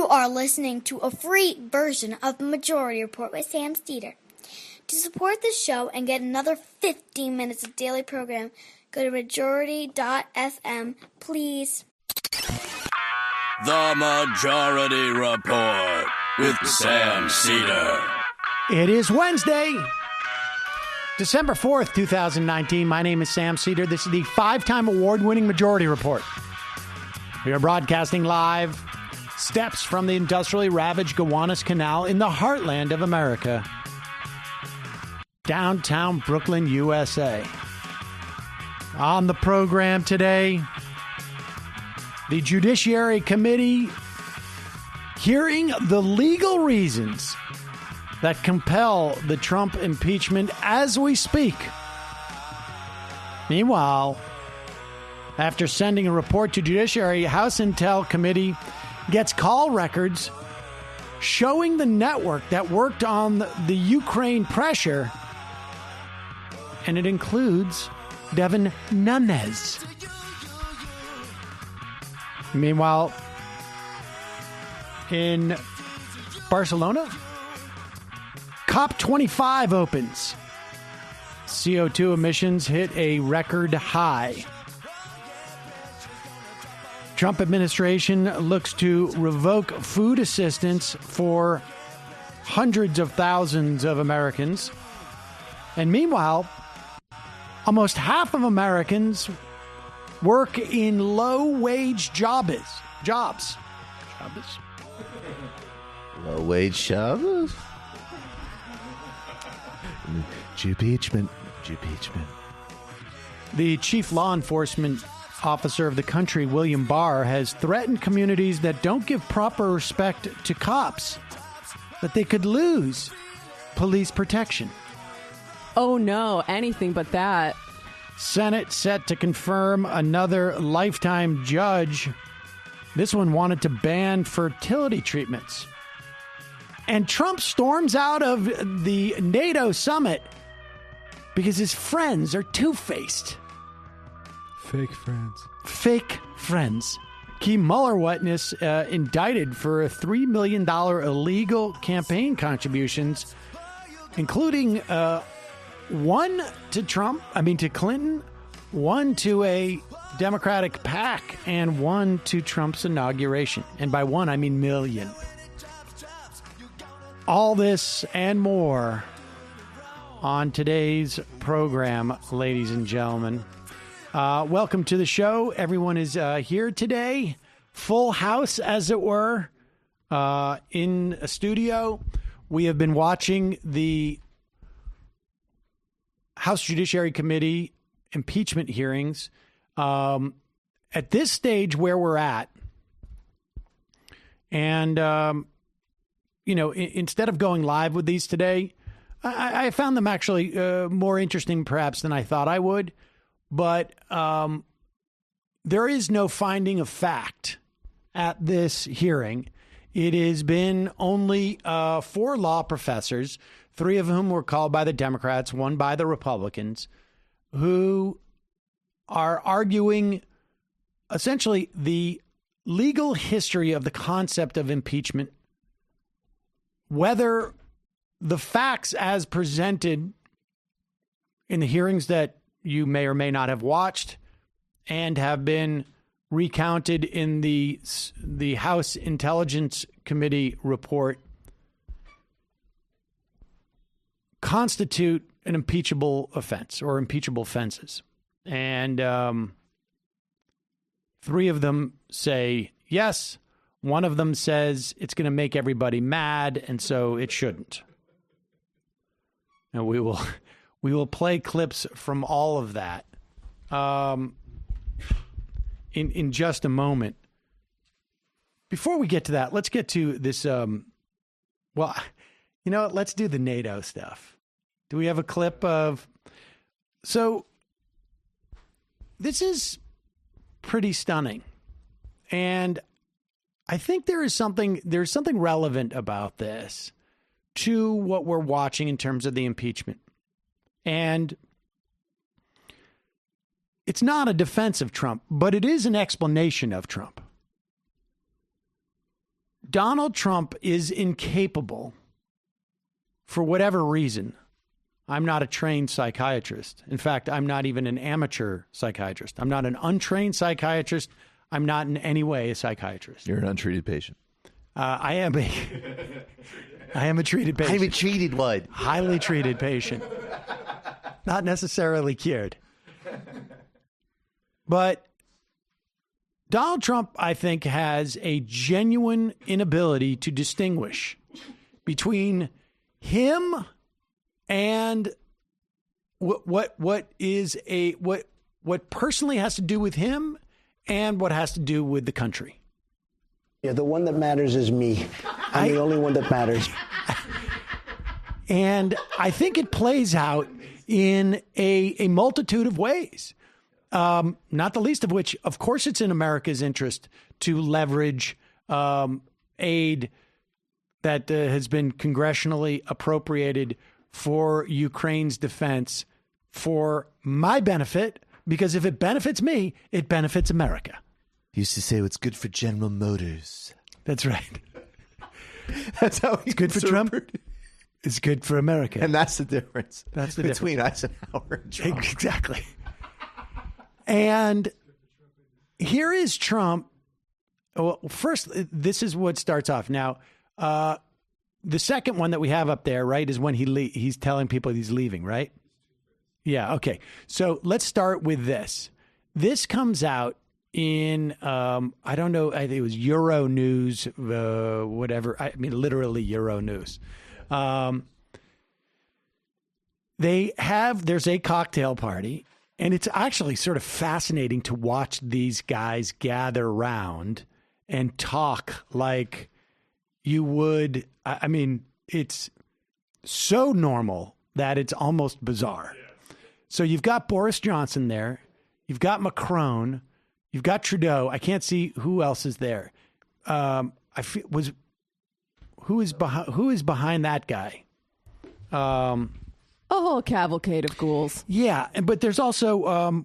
are listening to a free version of the Majority Report with Sam Steeder. To support the show and get another 15 minutes of daily program, go to majority.fm, please. The Majority Report with Sam Steeder. It is Wednesday, December 4th, 2019. My name is Sam Steeder. This is the 5-time award-winning Majority Report. We are broadcasting live steps from the industrially ravaged Gowanus Canal in the heartland of America, downtown Brooklyn, USA. On the program today, the Judiciary Committee hearing the legal reasons that compel the Trump impeachment as we speak. Meanwhile, after sending a report to Judiciary, House Intel Committee gets call records showing the network that worked on the Ukraine pressure, and it includes Devin Nunes. Meanwhile, in Barcelona, COP25 opens. CO2 emissions hit a record high. Trump administration looks to revoke food assistance for hundreds of thousands of Americans. And meanwhile, almost half of Americans work in low-wage jobs. Low-wage jobs? Impeachment. The chief law enforcement officer of the country, William Barr, has threatened communities that don't give proper respect to cops that they could lose police protection. Oh no, anything but that. Senate set to confirm another lifetime judge. This one wanted to ban fertility treatments. And Trump storms out of the NATO summit because his friends are two-faced. Fake friends. Key Mueller witness indicted for $3 million illegal campaign contributions, including one to Clinton, one to a Democratic PAC, and one to Trump's inauguration. And by one, I mean million. All this and more on today's program, ladies and gentlemen. Welcome to the show. Everyone is here today. Full house, as it were, in a studio. We have been watching the House Judiciary Committee impeachment hearings. At this stage where we're at, and, instead of going live with these today, I found them actually more interesting perhaps than I thought I would. But there is no finding of fact at this hearing. It has been only 4 law professors, 3 of whom were called by the Democrats, 1 by the Republicans, who are arguing essentially the legal history of the concept of impeachment, whether the facts as presented in the hearings that you may or may not have watched and have been recounted in the House Intelligence Committee report constitute an impeachable offense or impeachable offenses. And 3 of them say yes. 1 of them says it's going to make everybody mad, and so it shouldn't. And we will play clips from all of that in just a moment. Before we get to that, let's get to this. Let's do the NATO stuff. Do we have a clip of? So this is pretty stunning, and I think there's something relevant about this to what we're watching in terms of the impeachment. And it's not a defense of Trump, but it is an explanation of Trump. Donald Trump is incapable, for whatever reason. I'm not a trained psychiatrist. In fact, I'm not even an amateur psychiatrist. I'm not an untrained psychiatrist. I'm not in any way a psychiatrist. You're an untreated patient. I am a treated patient. I'm a treated one. Highly treated patient. Not necessarily cured. But Donald Trump, I think, has a genuine inability to distinguish between him and what personally has to do with him and what has to do with the country. Yeah, the one that matters is me. I'm the only one that matters. And I think it plays out in a multitude of ways. Not the least of which, of course, it's in America's interest to leverage aid that has been congressionally appropriated for Ukraine's defense for my benefit, because if it benefits me, it benefits America. Used to say what's good for General Motors. That's right. That's how It's good for Trump. It's good for America. And that's the difference. That's the between Eisenhower and Trump. Exactly. And here is Trump. Well, first, this is what starts off. Now, the second one that we have up there, right, is when he's telling people he's leaving, right? Yeah, okay. So let's start with this. This comes out in, I don't know, I think it was Euro News, whatever. I mean, literally Euro News. There's a cocktail party, and it's actually sort of fascinating to watch these guys gather around and talk like you would. I mean, it's so normal that it's almost bizarre. So you've got Boris Johnson there. You've got Macron. You've got Trudeau. I can't see who else is there. Who is behind that guy? A whole cavalcade of ghouls. Yeah, but there's also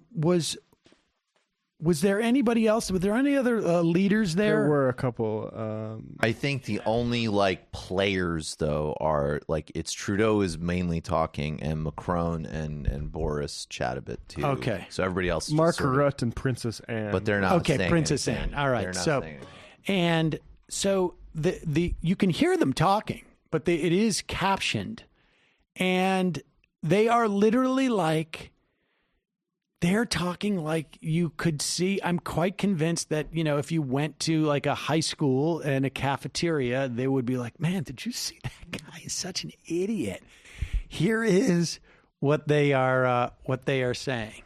was there anybody else? Were there any other leaders there? There were a couple. I think the only players though are it's Trudeau is mainly talking, and Macron and Boris chat a bit too. Okay, so everybody else, Mark Rutte and Princess Anne, but they're not. Okay, Princess anything. Anne. All right, so the you can hear them talking, but it is captioned, and they are literally they're talking like you could see. I'm quite convinced that, if you went to a high school and a cafeteria, they would be like, man, did you see that guy is such an idiot? Here is what they are saying.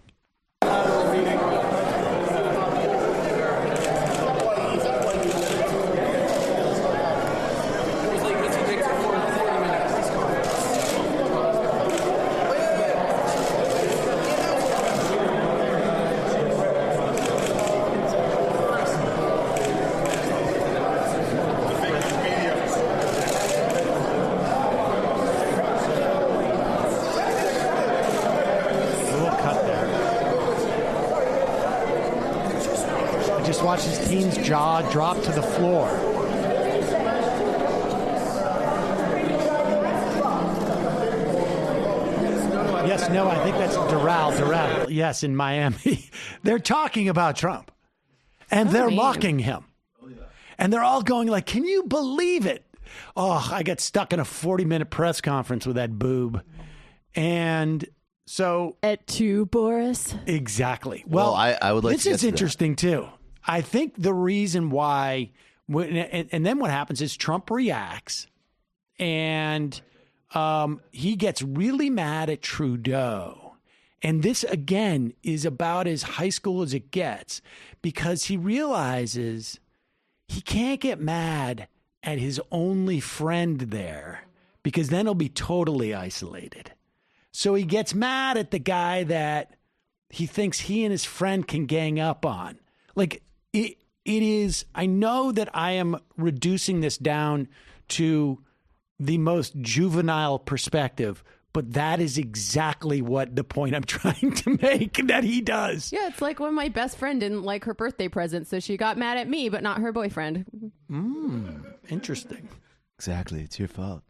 Watch his team's jaw drop to the floor. Yes, no, I think that's Doral. Yes, in Miami. They're talking about Trump. And they're mocking him. And they're all going can you believe it? Oh, I got stuck in a 40-minute press conference with that boob. And so... At 2, Boris? Exactly. Well, I would like this to is interesting, too. I think the reason why, and then what happens is Trump reacts, and he gets really mad at Trudeau. And this, again, is about as high school as it gets, because he realizes he can't get mad at his only friend there, because then he'll be totally isolated. So he gets mad at the guy that he thinks he and his friend can gang up on. It is, I know that I am reducing this down to the most juvenile perspective, But that is exactly what the point I'm trying to make, that he does. Yeah, it's like when my best friend didn't like her birthday present, so she got mad at me, but not her boyfriend. Interesting. Exactly. It's your fault.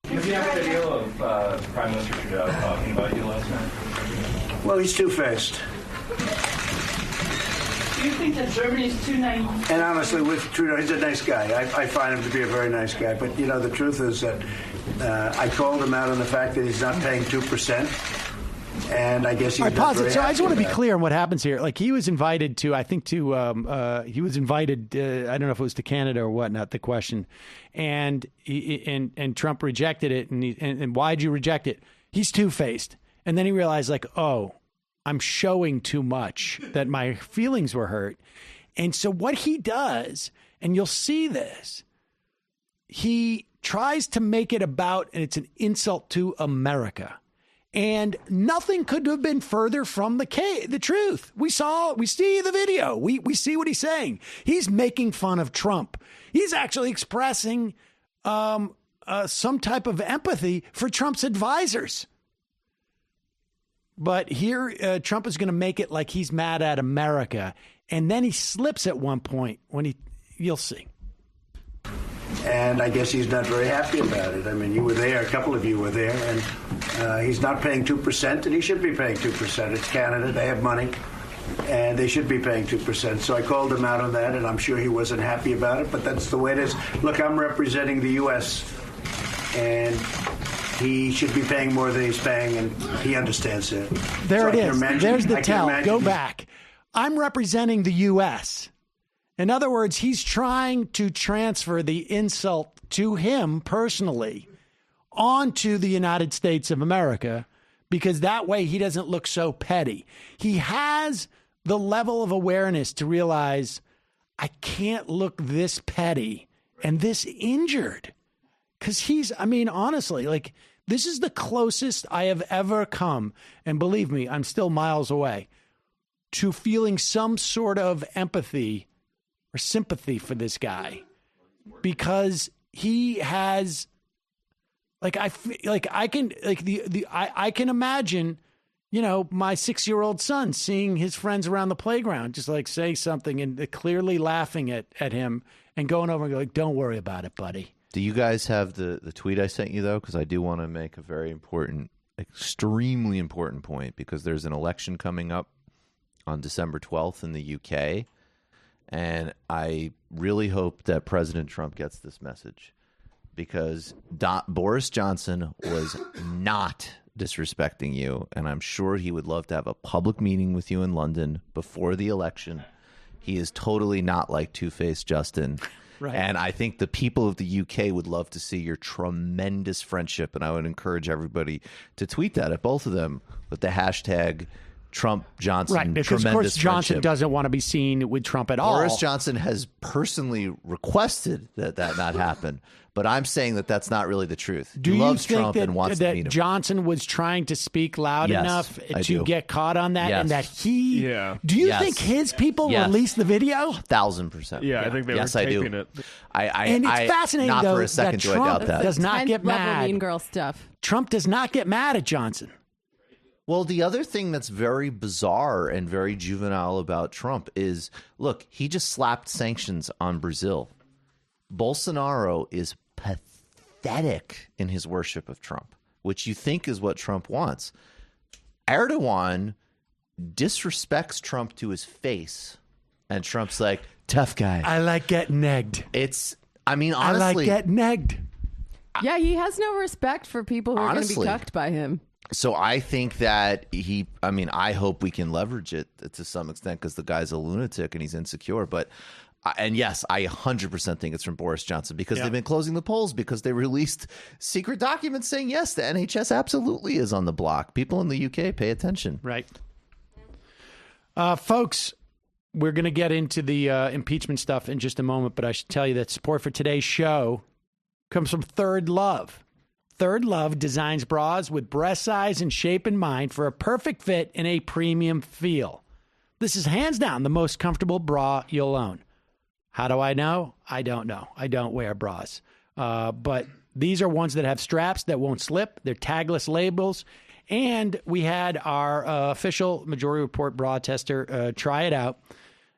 Did you have a video of Prime Minister Trudeau talking about you last night? Well, he's two-faced. Do you think that Germany's too naive? And honestly, with Trudeau, he's a nice guy. I find him to be a very nice guy. But, the truth is that I called him out on the fact that he's not paying 2%. And I guess he's all right, not pause very it. So I just want to be happy clear on what happens here. Like, he was invited to, I think he was invited, I don't know if it was to Canada or whatnot, the question. And Trump rejected it. And why'd you reject it? He's two-faced. And then he realized, like, oh, I'm showing too much, that my feelings were hurt. And so what he does, and you'll see this, he tries to make it about, and it's an insult to America. And nothing could have been further from the truth. We see the video. We see what he's saying. He's making fun of Trump. He's actually expressing some type of empathy for Trump's advisors. But here, Trump is going to make it like he's mad at America. And then he slips at one point when you'll see. And I guess he's not very happy about it. I mean, you were there, a couple of you were there, and he's not paying 2%, and he should be paying 2%. It's Canada, they have money, and they should be paying 2%. So I called him out on that, and I'm sure he wasn't happy about it, but that's the way it is. Look, I'm representing the U.S., and he should be paying more than he's paying, and he understands that. There it is. There's the tell. Go back. I'm representing the U.S., in other words, he's trying to transfer the insult to him personally onto the United States of America, because that way he doesn't look so petty. He has the level of awareness to realize, I can't look this petty and this injured. Because honestly, like, this is the closest I have ever come, and believe me, I'm still miles away, to feeling some sort of empathy or sympathy for this guy, because he has, I can imagine, my 6-year-old son seeing his friends around the playground just like say something and clearly laughing at him and going over and going, don't worry about it, buddy. Do you guys have the tweet I sent you, though? Because I do want to make a very important, extremely important point, because there's an election coming up on December 12th in the UK. And I really hope that President Trump gets this message, because Boris Johnson was not disrespecting you. And I'm sure he would love to have a public meeting with you in London before the election. He is totally not like Two-Faced Justin. Right. And I think the people of the UK would love to see your tremendous friendship. And I would encourage everybody to tweet that at both of them with the hashtag Trump Johnson. Right, because of course Johnson friendship. Doesn't want to be seen with Trump at all. Boris Johnson has personally requested that not happen, but I'm saying that that's not really the truth. Do he you loves think Trump and wants to meet him. Johnson was trying to speak loud Yes, enough I to do. get caught on that, Yes. and that he? Yeah. Do you Yes. think his people Yes. released the video? 1,000%. Yeah, I think they Yes, were I do. taping it. And it's fascinating, not though, for a second that do I Trump doubt that. does not 10th get level mad. Mean Girl stuff. Trump does not get mad at Johnson. Well, the other thing that's very bizarre and very juvenile about Trump is, look, he just slapped sanctions on Brazil. Bolsonaro is pathetic in his worship of Trump, which you think is what Trump wants. Erdogan disrespects Trump to his face, and Trump's like, tough guy. I like getting negged. Honestly, I like getting negged. Yeah, he has no respect for people who are going to be Honestly. cucked by him. So I think that I hope we can leverage it to some extent, because the guy's a lunatic and he's insecure. But, and yes, I 100% think it's from Boris Johnson, because they've been closing the polls because they released secret documents saying, yes, the NHS absolutely is on the block. People in the UK pay attention. Right. Folks, we're going to get into the impeachment stuff in just a moment, but I should tell you that support for today's show comes from Third Love. Third Love designs bras with breast size and shape in mind for a perfect fit and a premium feel. This is hands down the most comfortable bra you'll own. How do I know? I don't know. I don't wear bras. But These are ones that have straps that won't slip. They're tagless labels. And we had our official Majority Report bra tester try it out.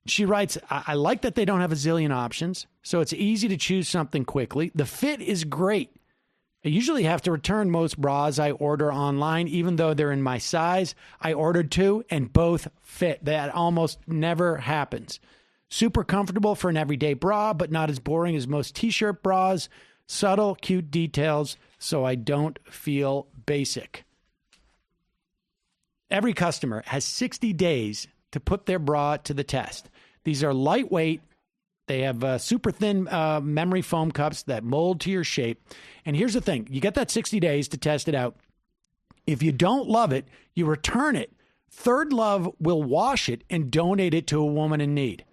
She writes, I like that they don't have a zillion options, so it's easy to choose something quickly. The fit is great. I usually have to return most bras I order online, even though they're in my size. I ordered 2 and both fit. That almost never happens. Super comfortable for an everyday bra, but not as boring as most t-shirt bras. Subtle, cute details, so I don't feel basic. Every customer has 60 days to put their bra to the test. These are lightweight. They have super thin memory foam cups that mold to your shape. And here's the thing. You get that 60 days to test it out. If you don't love it, you return it. Third Love will wash it and donate it to a woman in need.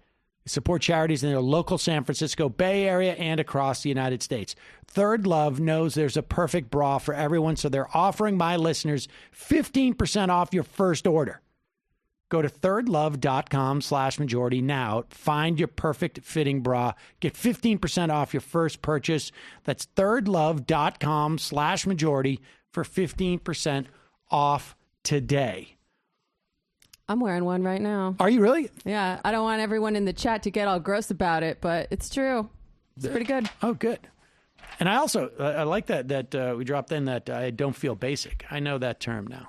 They support charities in their local San Francisco Bay Area and across the United States. Third Love knows there's a perfect bra for everyone, so they're offering my listeners 15% off your first order. Go to thirdlove.com/majority now. Find your perfect fitting bra. Get 15% off your first purchase. That's thirdlove.com/majority for 15% off today. I'm wearing one right now. Are you really? Yeah. I don't want everyone in the chat to get all gross about it, but it's true. It's pretty good. Oh, good. And I also, I like that we dropped in that I don't feel basic. I know that term now.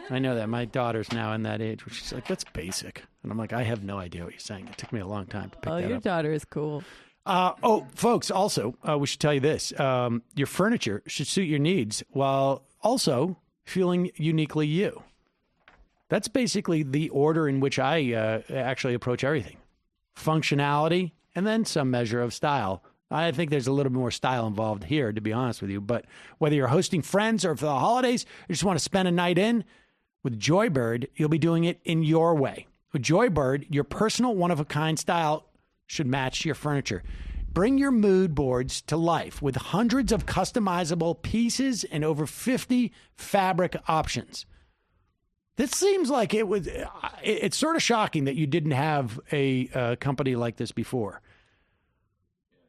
I know that. My daughter's now in that age where she's like, that's basic. And I'm like, I have no idea what you're saying. It took me a long time to pick that up. Your daughter is cool. Folks, also, we should tell you this. Your furniture should suit your needs while also feeling uniquely you. That's basically the order in which I actually approach everything. Functionality and then some measure of style. I think there's a little bit more style involved here, to be honest with you. But whether you're hosting friends or for the holidays, you just want to spend a night in, with Joybird, you'll be doing it in your way. With Joybird, your personal one-of-a-kind style should match your furniture. Bring your mood boards to life with hundreds of customizable pieces and over 50 fabric options. This seems like it's sort of shocking that you didn't have a company like this before.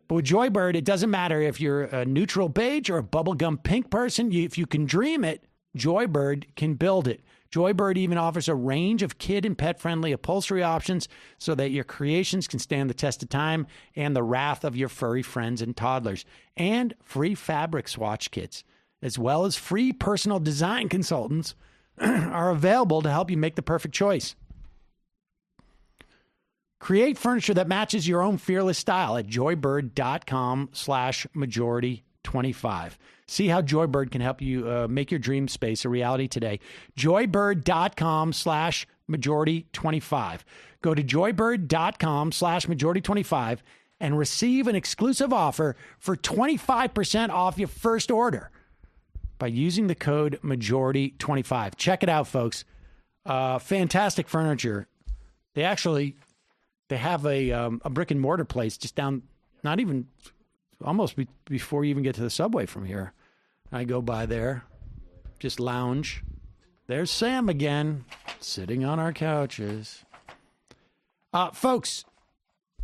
But with Joybird, it doesn't matter if you're a neutral beige or a bubblegum pink person. If you can dream it, Joybird can build it. Joybird even offers a range of kid and pet-friendly upholstery options so that your creations can stand the test of time and the wrath of your furry friends and toddlers. And free fabric swatch kits, as well as free personal design consultants, are available to help you make the perfect choice. Create furniture that matches your own fearless style at joybird.com/majority25. See how Joybird can help you make your dream space a reality today. Joybird.com/majority25. Go to joybird.com/majority25 and receive an exclusive offer for 25% off your first order by using the code majority25. Check it out, folks. Fantastic furniture. They have a brick and mortar place just down, not even almost before you even get to the subway from here. I go by there, just lounge. There's Sam again, sitting on our couches. Folks,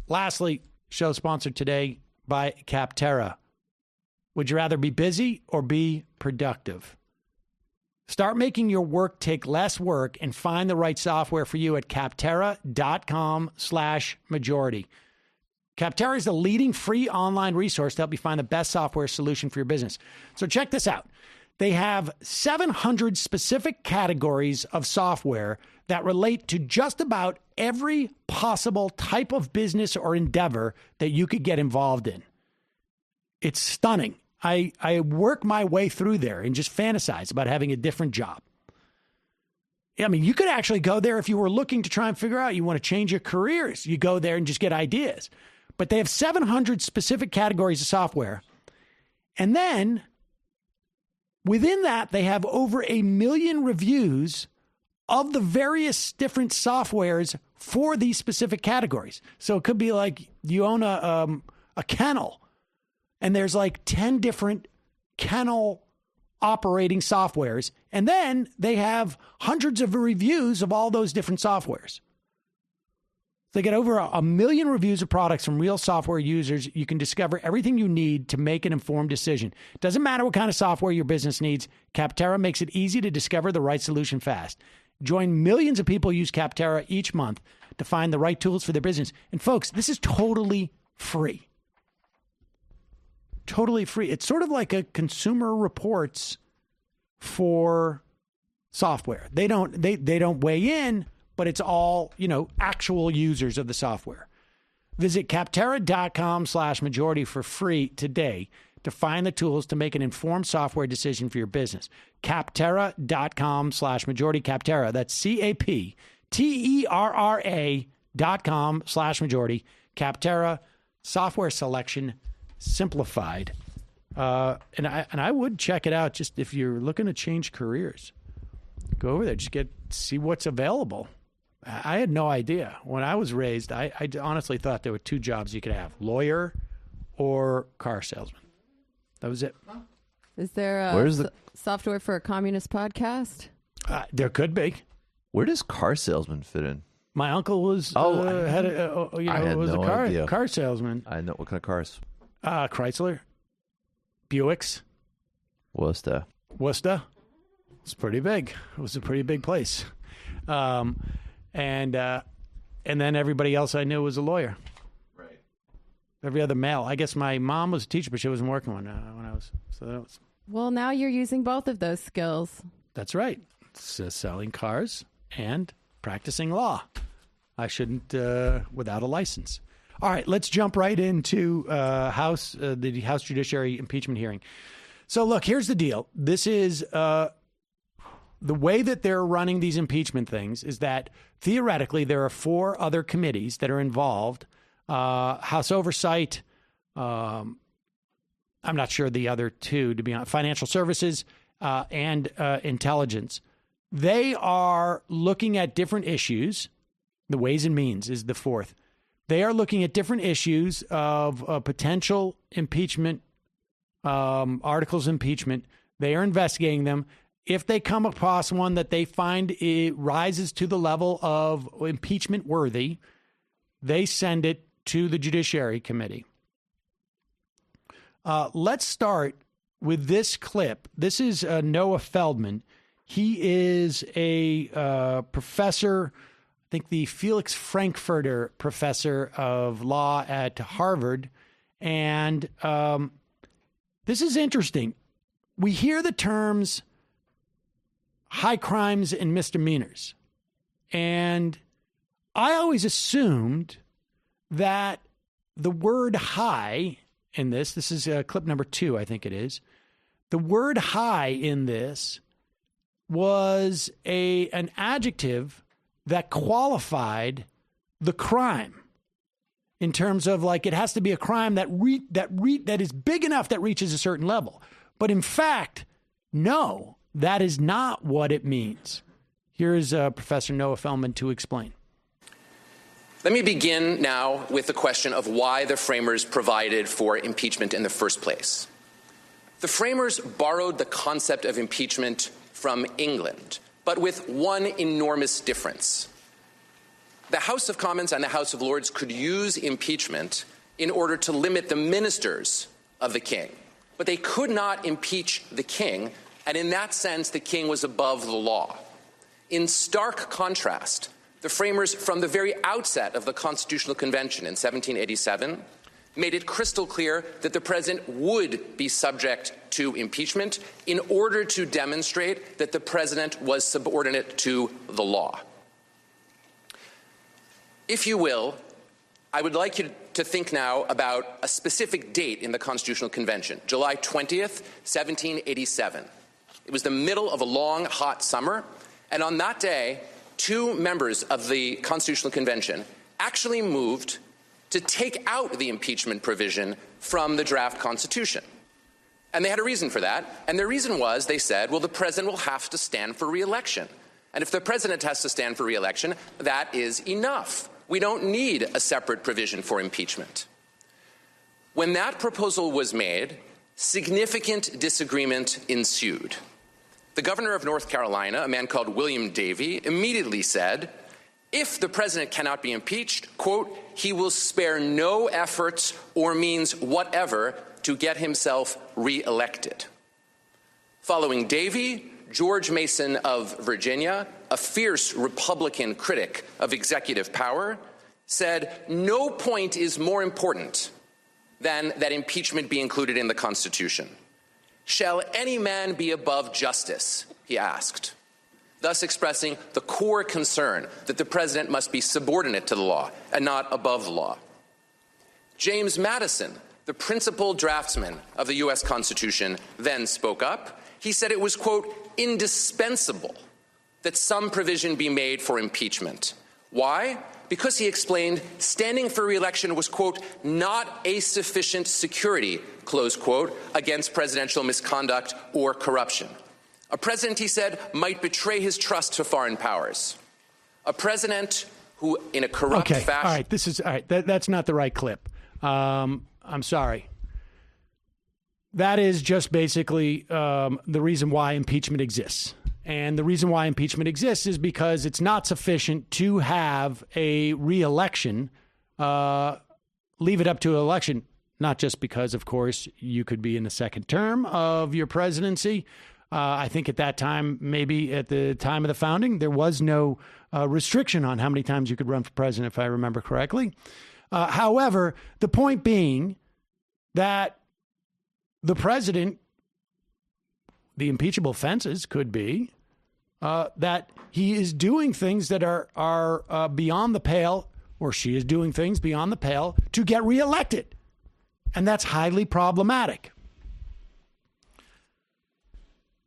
lastly, show sponsored today by Capterra. Would you rather be busy or be productive? Start making your work take less work and find the right software for you at capterra.com/majority. Capterra is the leading free online resource to help you find the best software solution for your business. So check this out. They have 700 specific categories of software that relate to just about every possible type of business or endeavor that you could get involved in. It's stunning. I work my way through there and just fantasize about having a different job. I mean, you could actually go there if you were looking to try and figure out you want to change your careers. You go there and just get ideas. But they have 700 specific categories of software. And then within that, they have over 1 million reviews of the various different softwares for these specific categories. So it could be like you own a kennel, and there's like 10 different kennel operating softwares. And then they have hundreds of reviews of all those different softwares. They get over a million reviews of products from real software users. You can discover everything you need to make an informed decision. Doesn't matter what kind of software your business needs, Capterra makes it easy to discover the right solution fast. Join millions of people who use Capterra each month to find the right tools for their business. And folks, this is totally free. Totally free. It's sort of like a Consumer Reports for software. They don't weigh in, but it's all, actual users of the software. Visit Capterra.com/majority for free today to find the tools to make an informed software decision for your business. Capterra.com/majority. Capterra. That's CAPTERRA.com/majority. Capterra, software selection simplified. And I would check it out just if you're looking to change careers. Go over there, just see what's available. I had no idea. When I was raised, I honestly thought there were two jobs you could have, lawyer or car salesman. That was it. Is there a software for a communist podcast? There could be. Where does car salesman fit in? My uncle was idea. a car salesman. I know. What kind of cars? Chrysler, Buicks, Worcester. It's pretty big. It was a pretty big place. And then everybody else I knew was a lawyer. Right. Every other male. I guess my mom was a teacher, but she wasn't working when I was. So that was. Well, now you're using both of those skills. That's right. It's, selling cars and practicing law. I shouldn't without a license. All right, let's jump right into the House Judiciary impeachment hearing. So, look, here's the deal. This is the way that they're running these impeachment things is that theoretically there are 4 other committees that are involved. House Oversight, I'm not sure the other 2, to be honest, Financial Services and Intelligence. They are looking at different issues. The Ways and Means is the 4th. They are looking at different issues of potential impeachment, articles of impeachment. They are investigating them. If they come across one that they find it rises to the level of impeachment worthy, they send it to the Judiciary Committee. Let's start with this clip. This is Noah Feldman. He is a professor, I think the Felix Frankfurter professor of law at Harvard. And this is interesting. We hear the terms high crimes and misdemeanors. And I always assumed that the word high in this is clip number 2, I think it is. The word high in this was an adjective that qualified the crime in terms of like it has to be a crime that is big enough that reaches a certain level. But in fact, no, that is not what it means. Here's Professor Noah Feldman to explain. Let me begin now with the question of why the framers provided for impeachment in the first place. The framers borrowed the concept of impeachment from England, but with one enormous difference. The House of Commons and the House of Lords could use impeachment in order to limit the ministers of the king, but they could not impeach the king, and in that sense, the king was above the law. In stark contrast, the framers, from the very outset of the Constitutional Convention in 1787, made it crystal clear that the president would be subject to impeachment in order to demonstrate that the president was subordinate to the law. If you will, I would like you to think now about a specific date in the Constitutional Convention, July 20th, 1787. It was the middle of a long, hot summer, and on that day, 2 members of the Constitutional Convention actually moved to take out the impeachment provision from the draft Constitution. And they had a reason for that. And their reason was, they said, well, the president will have to stand for re-election. And if the president has to stand for re-election, that is enough. We don't need a separate provision for impeachment. When that proposal was made, significant disagreement ensued. The governor of North Carolina, a man called William Davie, immediately said, If the president cannot be impeached, quote, he will spare no efforts or means whatever to get himself reelected. Following Davey, George Mason of Virginia, a fierce Republican critic of executive power, said no point is more important than that impeachment be included in the Constitution. Shall any man be above justice? He asked, thus expressing the core concern that the president must be subordinate to the law and not above the law. James Madison, the principal draftsman of the U.S. Constitution, then spoke up. He said it was, quote, indispensable that some provision be made for impeachment. Why? Because, he explained, standing for re-election was, quote, not a sufficient security, close quote, against presidential misconduct or corruption. A president, he said, might betray his trust to foreign powers. A president who, in a corrupt fashion... All right, all right. That's not the right clip. I'm sorry. That is just basically the reason why impeachment exists. And the reason why impeachment exists is because it's not sufficient to have a re-election, leave it up to an election, not just because, of course, you could be in the second term of your presidency. I think at that time, maybe at the time of the founding, there was no restriction on how many times you could run for president, if I remember correctly. However, the point being that the president, the impeachable offenses could be that he is doing things that are beyond the pale, or she is doing things beyond the pale to get reelected. And that's highly problematic.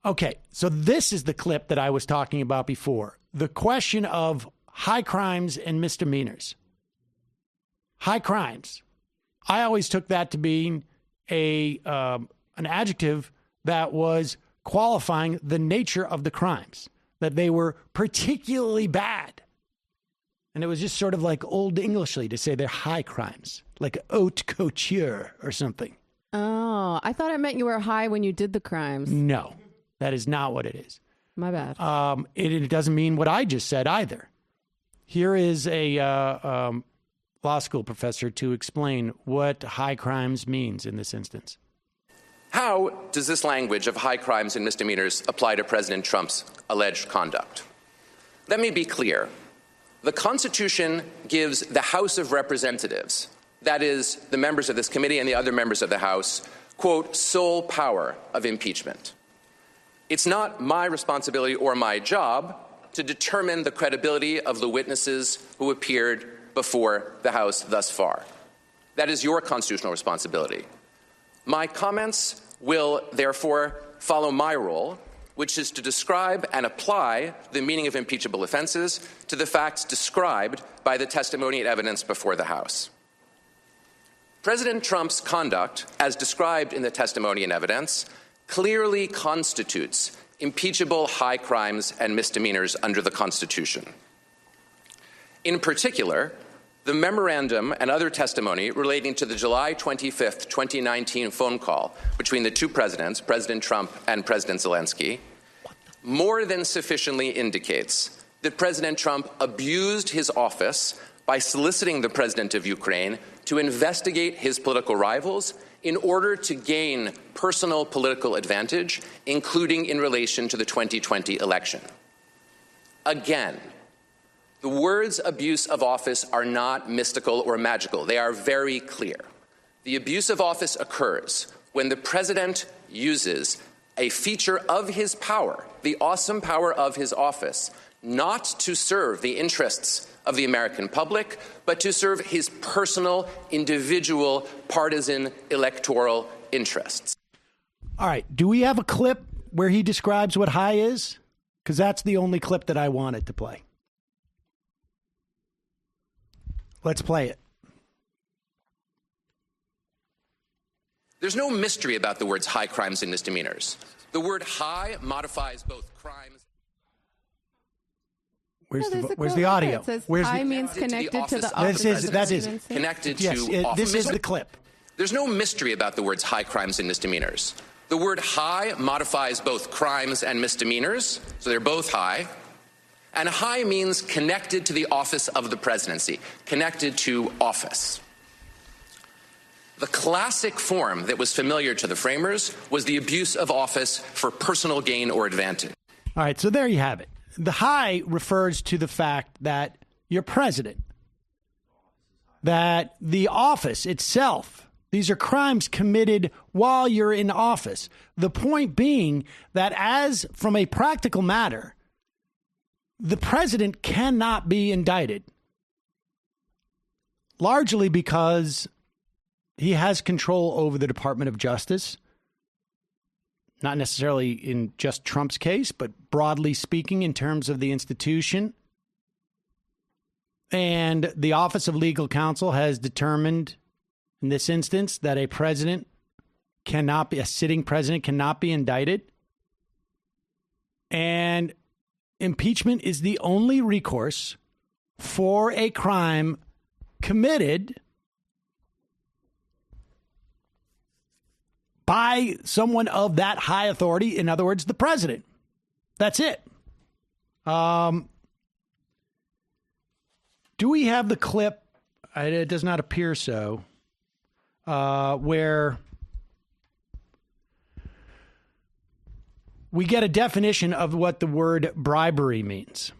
Okay, so this is the clip that I was talking about before. The question of high crimes and misdemeanors. High crimes. I always took that to be an adjective that was qualifying the nature of the crimes, that they were particularly bad. And it was just sort of like Old Englishly to say they're high crimes, like haute couture or something. Oh, I thought it meant you were high when you did the crimes. No, that is not what it is. My bad. It doesn't mean what I just said either. Here is a law school professor to explain what high crimes means in this instance. How does this language of high crimes and misdemeanors apply to President Trump's alleged conduct? Let me be clear. The Constitution gives the House of Representatives, that is, the members of this committee and the other members of the House, quote, sole power of impeachment. It's not my responsibility or my job to determine the credibility of the witnesses who appeared before the House thus far. That is your constitutional responsibility. My comments will, therefore, follow my role, which is to describe and apply the meaning of impeachable offenses to the facts described by the testimony and evidence before the House. President Trump's conduct, as described in the testimony and evidence, clearly constitutes impeachable high crimes and misdemeanors under the Constitution. In particular, the memorandum and other testimony relating to the July 25th, 2019 phone call between the two presidents, President Trump and President Zelensky, more than sufficiently indicates that President Trump abused his office by soliciting the president of Ukraine to investigate his political rivals in order to gain personal political advantage, including in relation to the 2020 election. Again, the words abuse of office are not mystical or magical. They are very clear. The abuse of office occurs when the president uses a feature of his power, the awesome power of his office, not to serve the interests of the American public, but to serve his personal, individual, partisan, electoral interests. All right. Do we have a clip where he describes what high is? Because that's the only clip that I wanted to play. Let's play it. There's no mystery about the words high crimes and misdemeanors. The word high modifies both crimes. Where's the audio? It says Where's high the, means connected to the office. That is connected yes, to office. this is the clip. There's no mystery about the words high crimes and misdemeanors. The word high modifies both crimes and misdemeanors, so they're both high. And high means connected to the office of the presidency, connected to office. The classic form that was familiar to the framers was the abuse of office for personal gain or advantage. All right, so there you have it. The high refers to the fact that you're president, that the office itself, these are crimes committed while you're in office. The point being that as from a practical matter, the president cannot be indicted, largely because he has control over the Department of Justice, not necessarily in just Trump's case, but broadly speaking in terms of the institution. And the Office of Legal Counsel has determined in this instance that a sitting president cannot be indicted. And impeachment is the only recourse for a crime committed by someone of that high authority, in other words, the president. That's it. Do we have the clip? It does not appear so. Where we get a definition of what the word bribery means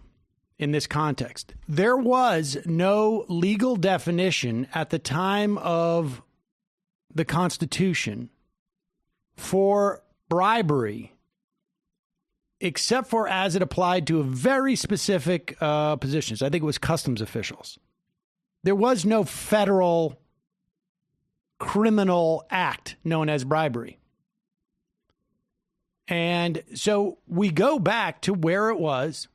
in this context. There was no legal definition at the time of the Constitution for bribery, except for as it applied to a very specific positions. I think it was customs officials. There was no federal criminal act known as bribery. And so we go back to where it was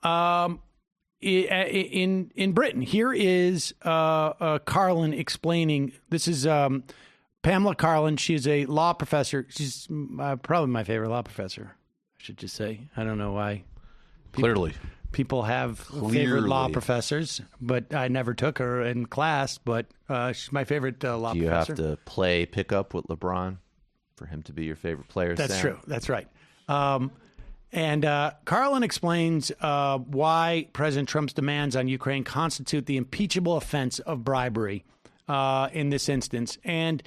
in Britain. Here is Karlan explaining. This is Pamela Karlan. She's a law professor. She's probably my favorite law professor, I should just say. I don't know why. People have favorite law professors, but I never took her in class. But she's my favorite law professor. Do you have to play pickup with LeBron for him to be your favorite player? That's true. That's right. And Karlan explains why President Trump's demands on Ukraine constitute the impeachable offense of bribery in this instance. And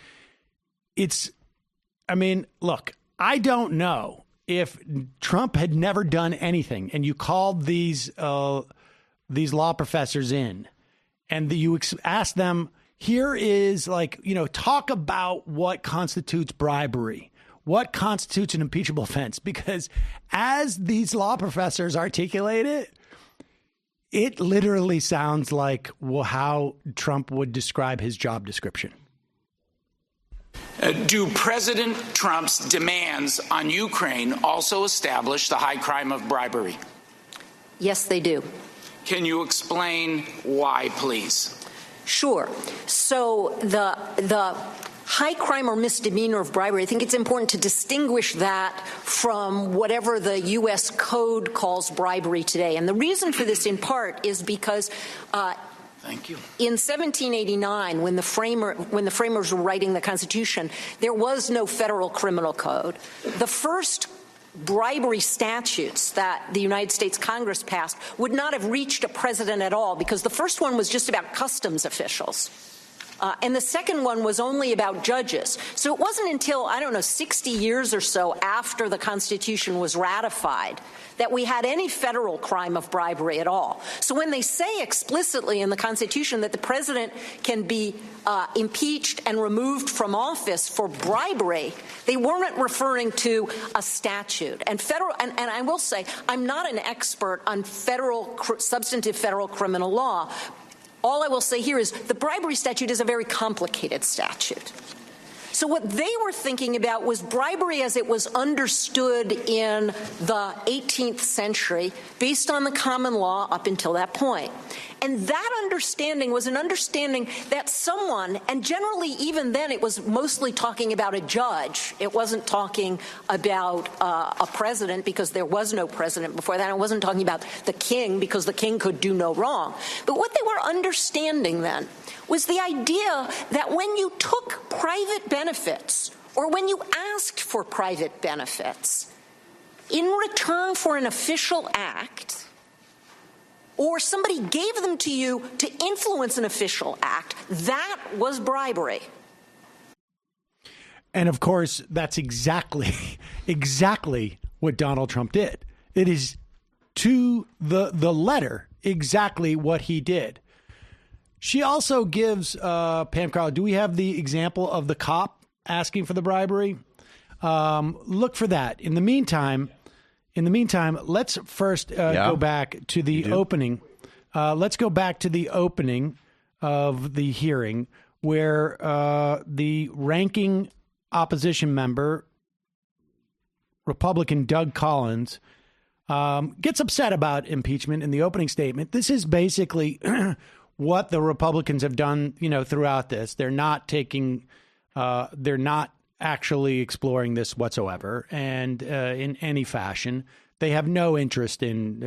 look, I don't know if Trump had never done anything and you called these law professors in and you asked them, here is talk about what constitutes bribery, what constitutes an impeachable offense, because as these law professors articulate it, it literally sounds like how Trump would describe his job description. Do President Trump's demands on Ukraine also establish the high crime of bribery? Yes, they do. Can you explain why, please? Sure. So the high crime or misdemeanor of bribery, I think it's important to distinguish that from whatever the U.S. Code calls bribery today. And the reason for this, in part, is because Thank you. In 1789, when the framers were writing the Constitution, there was no federal criminal code. The first bribery statutes that the United States Congress passed would not have reached a president at all, because the first one was just about customs officials. And the second one was only about judges. So it wasn't until, 60 years or so after the Constitution was ratified that we had any federal crime of bribery at all. So when they say explicitly in the Constitution that the president can be impeached and removed from office for bribery, they weren't referring to a statute. And I will say, I'm not an expert on substantive federal criminal law. All I will say here is the bribery statute is a very complicated statute. So what they were thinking about was bribery as it was understood in the 18th century based on the common law up until that point. And that understanding was an understanding that someone, and generally even then it was mostly talking about a judge. It wasn't talking about a president, because there was no president before that. It wasn't talking about the king, because the king could do no wrong. But what they were understanding then was the idea that when you took private benefits, or when you asked for private benefits, in return for an official act, or somebody gave them to you to influence an official act, that was bribery. And of course, that's exactly what Donald Trump did. It is to the letter exactly what he did. She also gives, Pam Karlan, do we have the example of the cop asking for the bribery? Look for that. In the meantime, let's first go back to the opening. Let's go back to the opening of the hearing where the ranking opposition member, Republican Doug Collins, gets upset about impeachment in the opening statement. This is basically what the Republicans have done, throughout this. They're not actually exploring this whatsoever, and in any fashion. They have no interest in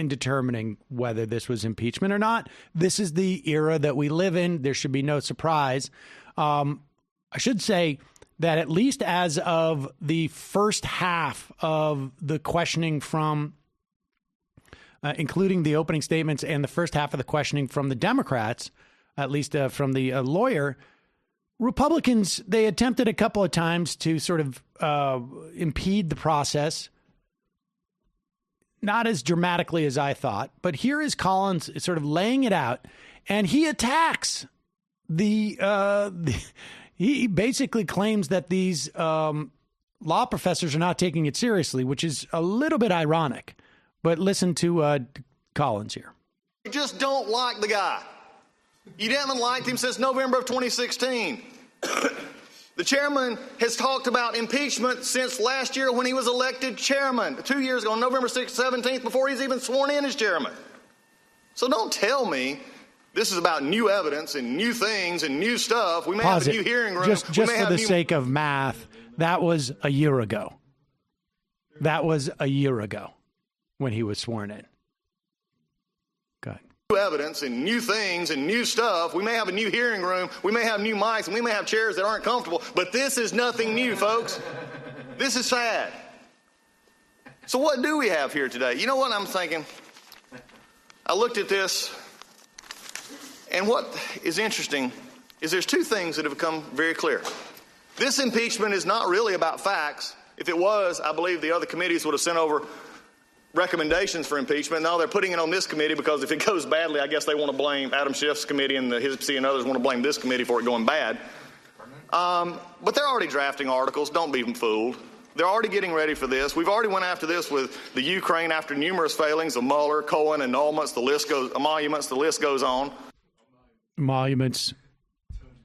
determining whether this was impeachment or not. This is the era that we live in. There should be no surprise. I should say that at least as of the first half of the questioning from, including the opening statements and the first half of the questioning from the Democrats, at least from the lawyer, Republicans, they attempted a couple of times to sort of impede the process. Not as dramatically as I thought, but here is Collins sort of laying it out, and he attacks he basically claims that these law professors are not taking it seriously, which is a little bit ironic. But listen to Collins here. You just don't like the guy. You haven't liked him since November of 2016. The chairman has talked about impeachment since last year when he was elected chairman, 2 years ago, on November 17th, before he's even sworn in as chairman. So don't tell me this is about new evidence and new things and new stuff. We may have a new hearing room. Just for the sake of math, that was a year ago. That was a year ago when he was sworn in. New evidence and new things and new stuff. We may have a new hearing room. We may have new mics, and we may have chairs that aren't comfortable. But this is nothing new, folks. This is sad. So what do we have here today? You know what I'm thinking? I looked at this, and what is interesting is there's two things that have become very clear. This impeachment is not really about facts. If it was, I believe the other committees would have sent over recommendations for impeachment. Now they're putting it on this committee because if it goes badly, I guess they want to blame Adam Schiff's committee and the HISPC and others want to blame this committee for it going bad. But they're already drafting articles. Don't be fooled. They're already getting ready for this. We've already went after this with the Ukraine after numerous failings of Mueller, Cohen, annulments. The list goes, emoluments. The list goes on. Emoluments.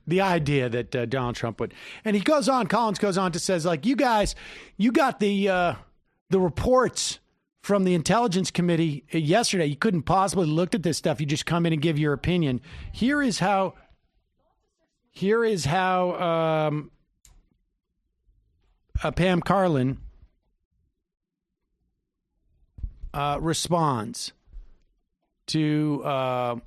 The idea that Donald Trump would, and he goes on. Collins goes on to says, like, you guys, you got the reports from the Intelligence Committee yesterday. You couldn't possibly looked at this stuff. You just come in and give your opinion. Here is how Pam Karlan responds to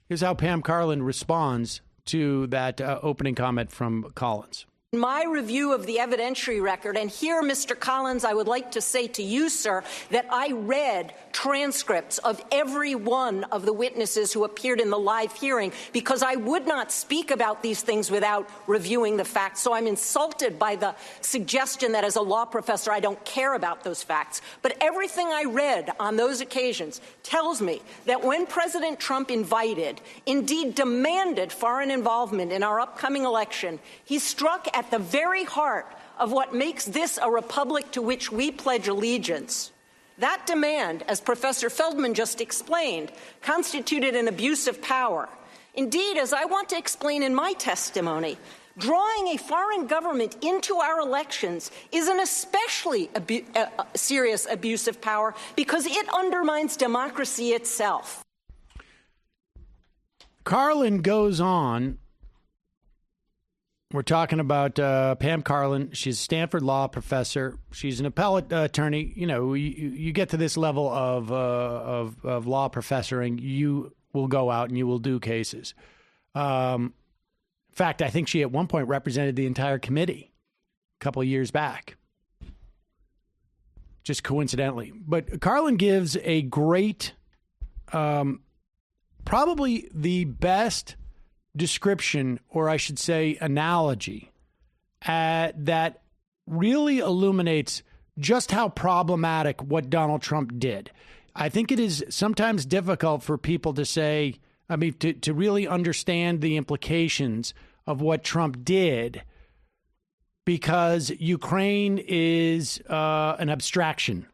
here's how Pam Karlan responds to that opening comment from Collins. My review of the evidentiary record, and here, Mr. Collins, I would like to say to you, sir, that I read transcripts of every one of the witnesses who appeared in the live hearing because I would not speak about these things without reviewing the facts. So I'm insulted by the suggestion that as a law professor I don't care about those facts. But everything I read on those occasions tells me that when President Trump invited, indeed demanded, foreign involvement in our upcoming election, he struck at the very heart of what makes this a republic to which we pledge allegiance. That demand, as Professor Feldman just explained, constituted an abuse of power. Indeed, as I want to explain in my testimony, drawing a foreign government into our elections is an especially serious abuse of power because it undermines democracy itself. Karlan goes on. We're talking about Pam Karlan. She's a Stanford law professor. She's an appellate attorney. You know, you get to this level of law professoring, you will go out and you will do cases. In fact, I think she at one point represented the entire committee a couple of years back. just coincidentally. But Karlan gives a great, probably the best description, or I should say analogy, that really illuminates just how problematic what Donald Trump did. I think it is sometimes difficult for people to say, to really understand the implications of what Trump did, because Ukraine is an abstraction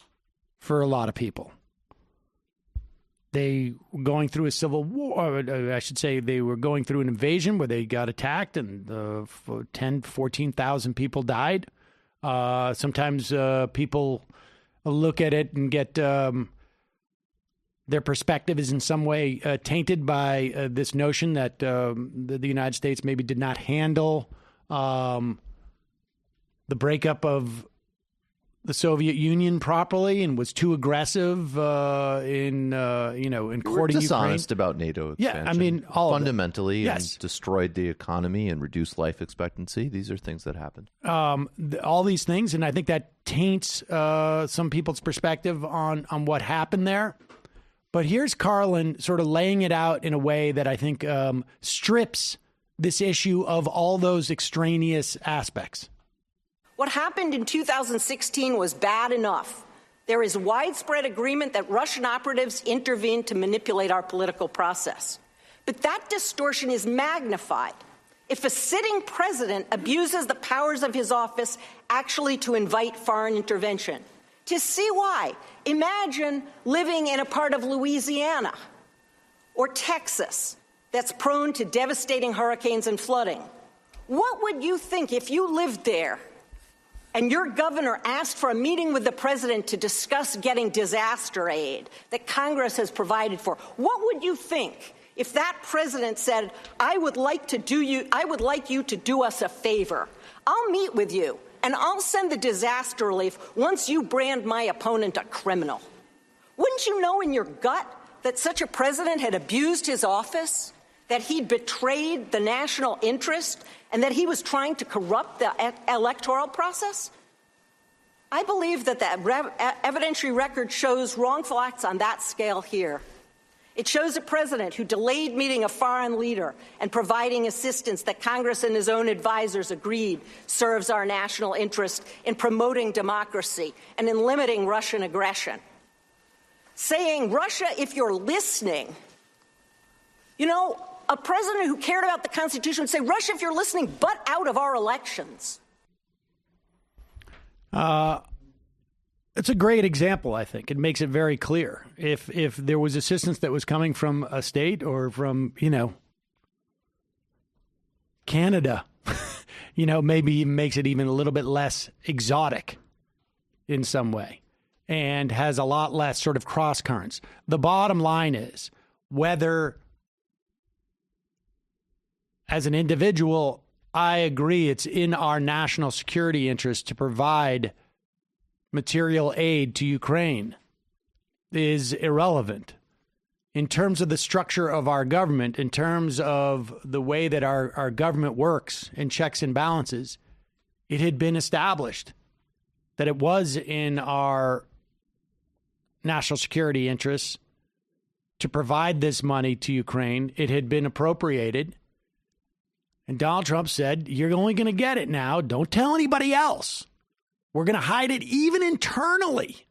for a lot of people. They were going through a civil war. I should say they were going through an invasion where they got attacked and 10, 14,000 people died. Sometimes people look at it and get their perspective is in some way tainted by this notion that the United States maybe did not handle the breakup of the Soviet Union properly and was too aggressive in courting Ukraine. Dishonest about NATO expansion. Yeah, all fundamentally, yes. And destroyed the economy and reduced life expectancy. These are things that happened. All these things, and I think that taints some people's perspective on what happened there. But here's Karlan sort of laying it out in a way that I think strips this issue of all those extraneous aspects. What happened in 2016 was bad enough. There is widespread agreement that Russian operatives intervened to manipulate our political process. But that distortion is magnified if a sitting president abuses the powers of his office actually to invite foreign intervention. To see why, imagine living in a part of Louisiana or Texas that's prone to devastating hurricanes and flooding. What would you think if you lived there and your governor asked for a meeting with the president to discuss getting disaster aid that Congress has provided for? What would you think if that president said, I would like you to do us a favor. I'll meet with you and I'll send the disaster relief once you brand my opponent a criminal? Wouldn't you know in your gut that such a president had abused his office, that he'd betrayed the national interest, and that he was trying to corrupt the electoral process? I believe that the evidentiary record shows wrongful acts on that scale here. It shows a president who delayed meeting a foreign leader and providing assistance that Congress and his own advisors agreed serves our national interest in promoting democracy and in limiting Russian aggression. Saying, Russia, if you're listening, a president who cared about the Constitution would say, Russia, if you're listening, butt out of our elections. It's a great example, I think. It makes it very clear. If there was assistance that was coming from a state or from, Canada, maybe makes it even a little bit less exotic in some way and has a lot less sort of cross currents. The bottom line is whether, as an individual, I agree it's in our national security interest to provide material aid to Ukraine is irrelevant. In terms of the structure of our government, in terms of the way that our government works and checks and balances, it had been established that it was in our national security interests to provide this money to Ukraine. It had been appropriated. And Donald Trump said, you're only going to get it now. Don't tell anybody else. We're going to hide it even internally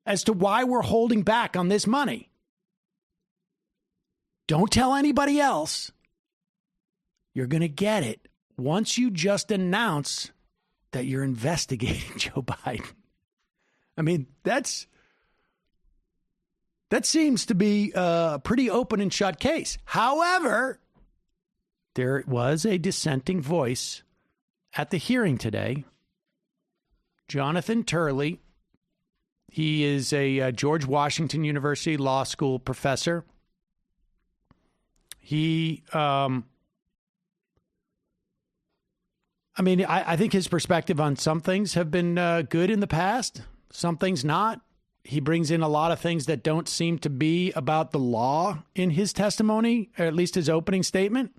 as to why we're holding back on this money. Don't tell anybody else. You're going to get it once you just announce that you're investigating Joe Biden. I mean, that seems to be a pretty open and shut case. However, there was a dissenting voice at the hearing today. Jonathan Turley. He is a George Washington University Law School professor. I think his perspective on some things have been good in the past. Some things not. He brings in a lot of things that don't seem to be about the law in his testimony, or at least his opening statement.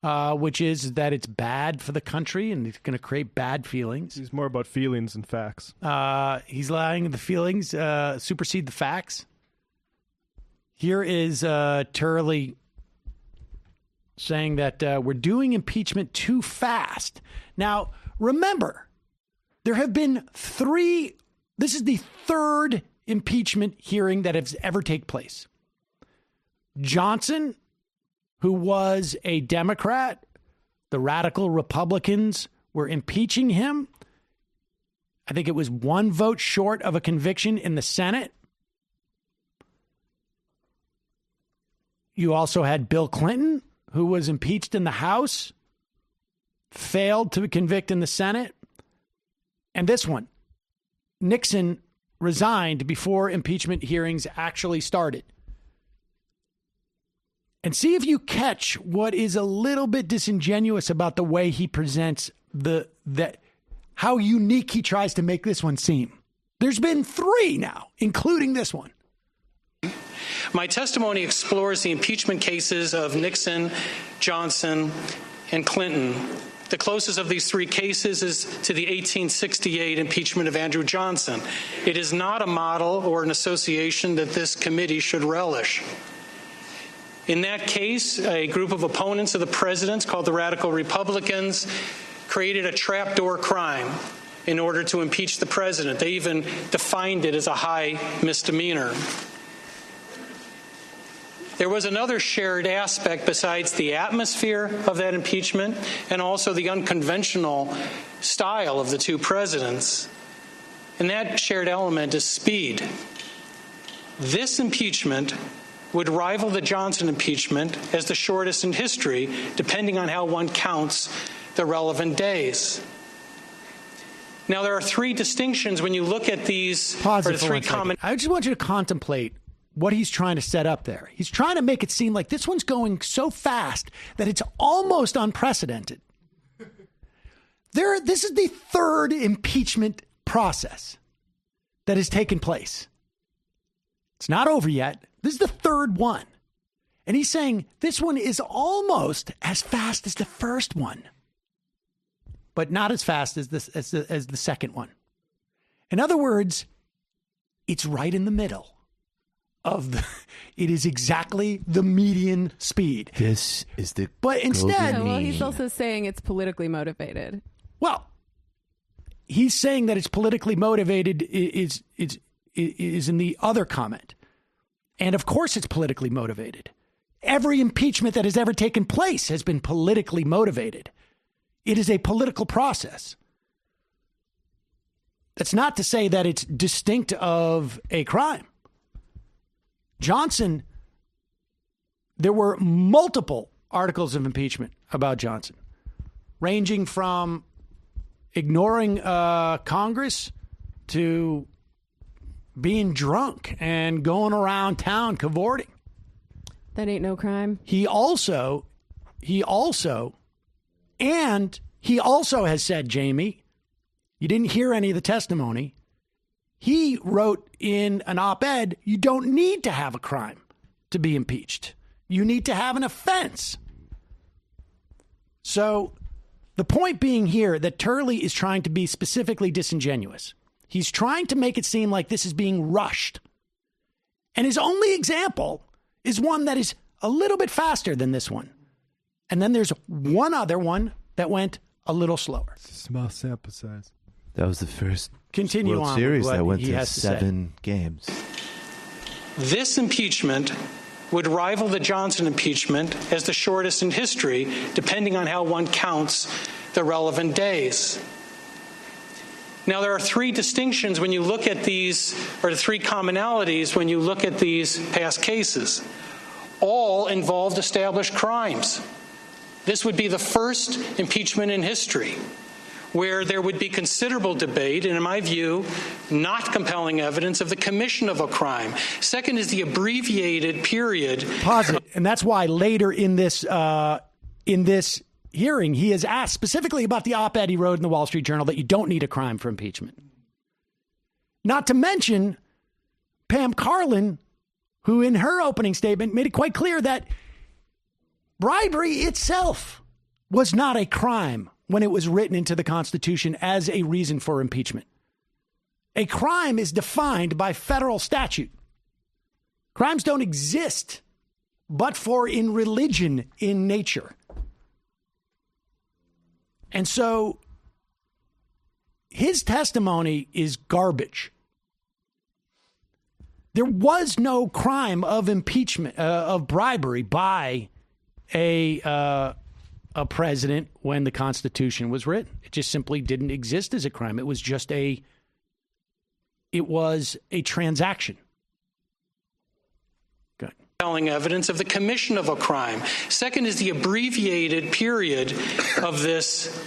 which is that it's bad for the country and it's going to create bad feelings. He's more about feelings than facts. He's lying. The feelings supersede the facts. Here is Turley saying that we're doing impeachment too fast. Now, remember, there have been 3. This is the 3rd impeachment hearing that has ever taken place. Johnson, who was a Democrat, the radical Republicans were impeaching him. I think it was 1 vote short of a conviction in the Senate. You also had Bill Clinton, who was impeached in the House, failed to convict in the Senate. And this one, Nixon resigned before impeachment hearings actually started. And see if you catch what is a little bit disingenuous about the way he presents how unique he tries to make this one seem. There's been 3 now, including this one. My testimony explores the impeachment cases of Nixon, Johnson, and Clinton. The closest of these 3 cases is to the 1868 impeachment of Andrew Johnson. It is not a model or an association that this committee should relish. In that case, a group of opponents of the president, called the Radical Republicans, created a trapdoor crime in order to impeach the president. They even defined it as a high misdemeanor. There was another shared aspect besides the atmosphere of that impeachment and also the unconventional style of the 2 presidents. And that shared element is speed. This impeachment would rival the Johnson impeachment as the shortest in history, depending on how one counts the relevant days. Now, there are 3 distinctions when you look at these. Pause it for 1 second. I just want you to contemplate what he's trying to set up there. He's trying to make it seem like this one's going so fast that it's almost unprecedented. This is the 3rd impeachment process that has taken place. It's not over yet. This is the 3rd one. And he's saying this one is almost as fast as the first one, but not as fast as the second one. In other words, it's right in the middle of it is exactly the median speed. This is the But instead, well, he's also saying it's politically motivated. Well, he's saying that it's politically motivated is in the other comment. And of course it's politically motivated. Every impeachment that has ever taken place has been politically motivated. It is a political process. That's not to say that it's distinct of a crime. Johnson, there were multiple articles of impeachment about Johnson, ranging from ignoring Congress to being drunk and going around town cavorting. That ain't no crime. He also has said, Jamie, you didn't hear any of the testimony. He wrote in an op-ed, you don't need to have a crime to be impeached. You need to have an offense. So the point being here that Turley is trying to be specifically disingenuous. He's trying to make it seem like this is being rushed. And his only example is one that is a little bit faster than this one. And then there's one other one that went a little slower. Small sample size. That was the first World Series that went to 7 games. This impeachment would rival the Johnson impeachment as the shortest in history, depending on how one counts the relevant days. Now, there are 3 distinctions when you look at these, or 3 commonalities when you look at these past cases. All involved established crimes. This would be the first impeachment in history where there would be considerable debate and, in my view, not compelling evidence of the commission of a crime. Second is the abbreviated period. Pause it. And that's why later in this hearing, he is asked specifically about the op-ed he wrote in the Wall Street Journal that you don't need a crime for impeachment. Not to mention Pam Karlan, who in her opening statement made it quite clear that bribery itself was not a crime when it was written into the Constitution as a reason for impeachment. A crime is defined by federal statute. Crimes don't exist but for in religion in nature. And so his testimony is garbage. There was no crime of impeachment, of bribery by a president when the Constitution was written. It just simply didn't exist as a crime. It was just a transaction. Good. Compelling evidence of the commission of a crime. Second is the abbreviated period of this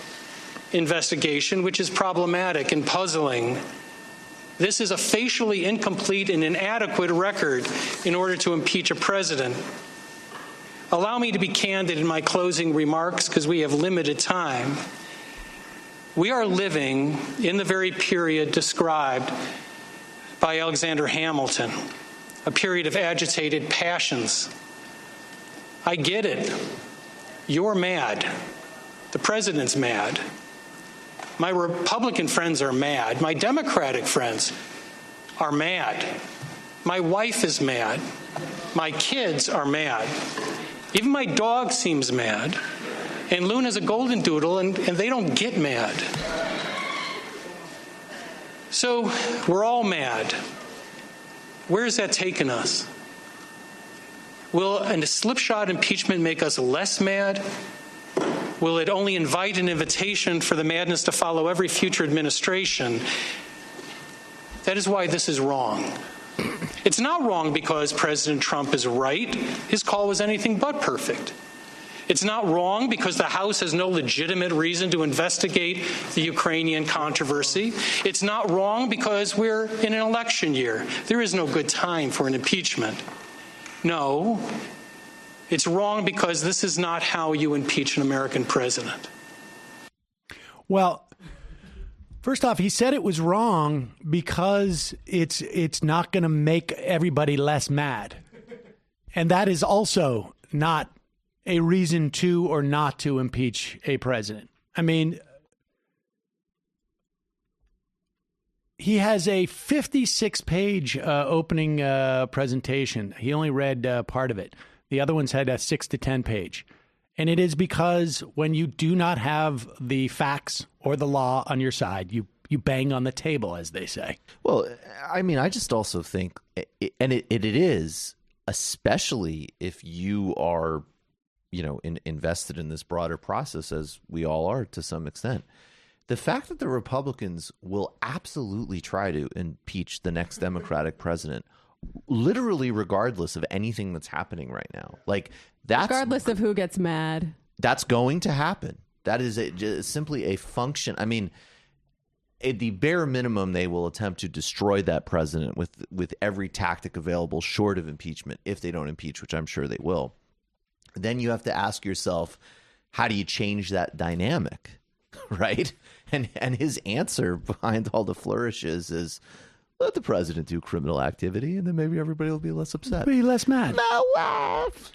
investigation, which is problematic and puzzling. This is a facially incomplete and inadequate record in order to impeach a president. Allow me to be candid in my closing remarks because we have limited time. We are living in the very period described by Alexander Hamilton, a period of agitated passions. I get it. You're mad. The president's mad. My Republican friends are mad. My Democratic friends are mad. My wife is mad. My kids are mad. Even my dog seems mad. And Luna's a golden doodle, and they don't get mad. So we're all mad. Where has that taken us? Will a slipshod impeachment make us less mad? Will it only invite an invitation for the madness to follow every future administration? That is why this is wrong. It's not wrong because President Trump is right. His call was anything but perfect. It's not wrong because the House has no legitimate reason to investigate the Ukrainian controversy. It's not wrong because we're in an election year. There is no good time for an impeachment. No, it's wrong because this is not how you impeach an American president. Well, first off, he said it was wrong because it's not going to make everybody less mad. And that is also not a reason to or not to impeach a president. I mean, he has a 56-page opening presentation. He only read part of it. The other ones had a 6 to 10 page. And it is because when you do not have the facts or the law on your side, you bang on the table, as they say. Well, I mean, I just also think, and it is, especially if you are, invested in this broader process, as we all are to some extent, the fact that the Republicans will absolutely try to impeach the next Democratic president, literally regardless of anything that's happening right now. Like, that's regardless of who gets mad. That's going to happen. That is simply a function. I mean, at the bare minimum, they will attempt to destroy that president with every tactic available short of impeachment, if they don't impeach, which I'm sure they will. Then you have to ask yourself, how do you change that dynamic, right? And his answer behind all the flourishes is, let the president do criminal activity, and then maybe everybody will be less upset. Be less mad. My wife.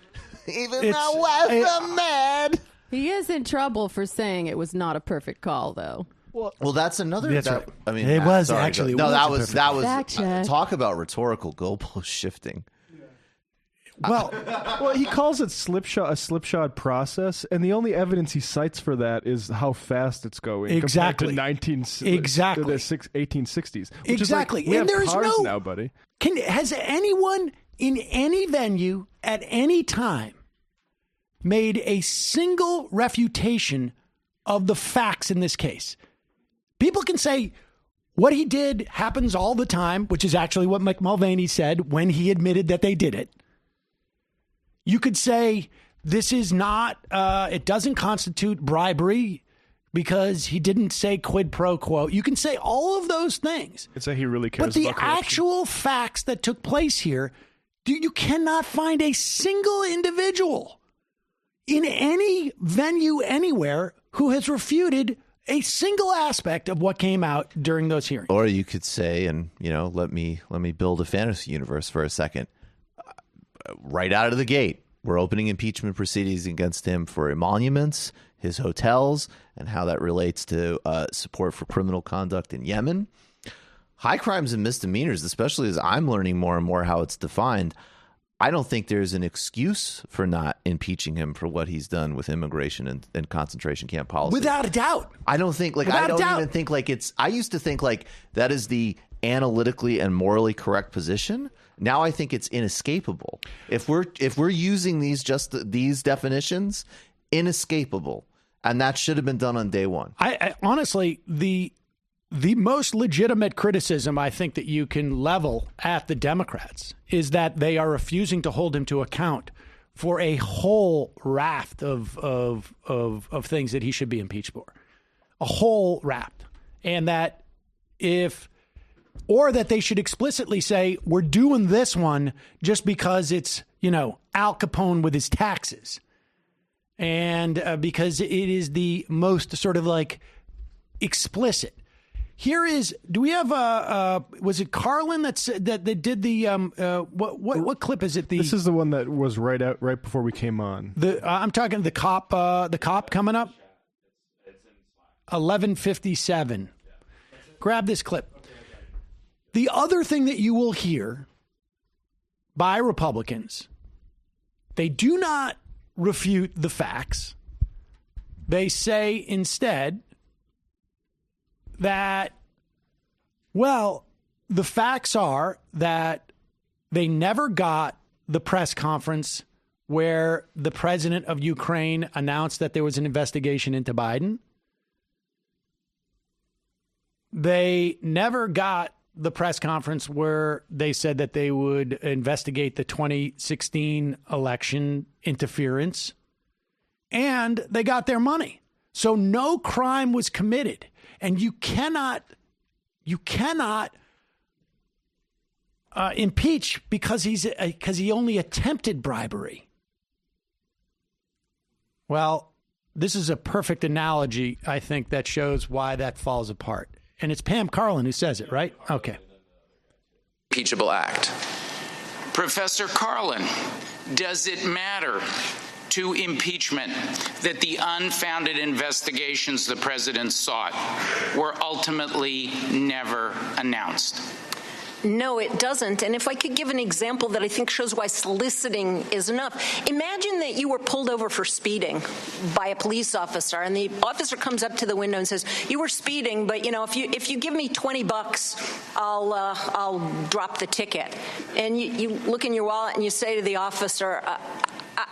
Even my wife is mad. He is in trouble for saying it was not a perfect call, though. Well, that's another. That's right. I mean, it was sorry, actually. No, that was Fact check. talk about rhetorical goalpost shifting. Well, he calls it a slipshod process, and the only evidence he cites for that is how fast it's going. Exactly. Compared to 1860s. Exactly. Like, we and have there's cars no now, buddy. Has anyone in any venue at any time made a single refutation of the facts in this case? People can say what he did happens all the time, which is actually what Mike Mulvaney said when he admitted that they did it. You could say this is not, it doesn't constitute bribery because he didn't say quid pro quo. You can say all of those things. It's that he really cares about corruption. But the actual facts that took place here, you cannot find a single individual in any venue anywhere who has refuted a single aspect of what came out during those hearings. Or you could say, and let me build a fantasy universe for a second. Right out of the gate, we're opening impeachment proceedings against him for emoluments, his hotels and how that relates to support for criminal conduct in Yemen. High crimes and misdemeanors, especially as I'm learning more and more how it's defined, I don't think there's an excuse for not impeaching him for what he's done with immigration and concentration camp policy. Without a doubt. I don't think like I don't even think like it's. I used to think like that is the analytically and morally correct position. Now I think it's inescapable. If we're using these definitions, inescapable, and that should have been done on day one. I honestly the most legitimate criticism I think that you can level at the Democrats is that they are refusing to hold him to account for a whole raft of things that he should be impeached for, a whole raft, and that or that they should explicitly say we're doing this one just because it's Al Capone with his taxes, and because it is the most sort of like explicit. Here is. Do we have was it Karlan that did the what clip is it? This is the one that was right before we came on. I'm talking the cop coming up. 11:57. Grab this clip. The other thing that you will hear by Republicans, they do not refute the facts. They say instead that, well, the facts are that they never got the press conference where the president of Ukraine announced that there was an investigation into Biden. They never got the press conference where they said that they would investigate the 2016 election interference. And they got their money. So no crime was committed. And you cannot impeach because he only attempted bribery. Well, this is a perfect analogy, I think, that shows why that falls apart. And it's Pam Karlan who says it, right? Okay. Impeachable act. Professor Karlan, does it matter to impeachment that the unfounded investigations the president sought were ultimately never announced? No, it doesn't. And if I could give an example that I think shows why soliciting is enough. Imagine that you were pulled over for speeding by a police officer, and the officer comes up to the window and says, "You were speeding, but if you give me $20, I'll drop the ticket." And you look in your wallet and you say to the officer,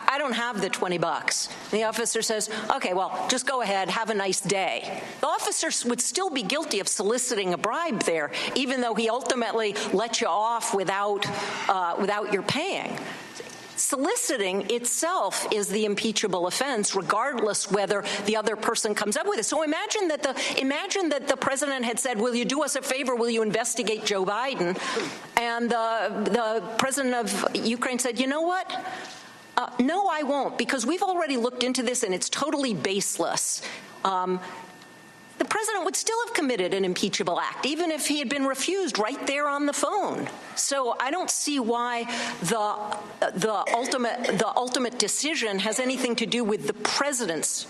I don't have the $20. And the officer says, "Okay, well, just go ahead. Have a nice day." The officer would still be guilty of soliciting a bribe there, even though he ultimately let you off without your paying. Soliciting itself is the impeachable offense, regardless whether the other person comes up with it. So imagine that the president had said, "Will you do us a favor? Will you investigate Joe Biden?" And the president of Ukraine said, "You know what? No, I won't, because we've already looked into this and it's totally baseless." The president would still have committed an impeachable act, even if he had been refused right there on the phone. So I don't see why the ultimate decision has anything to do with the president's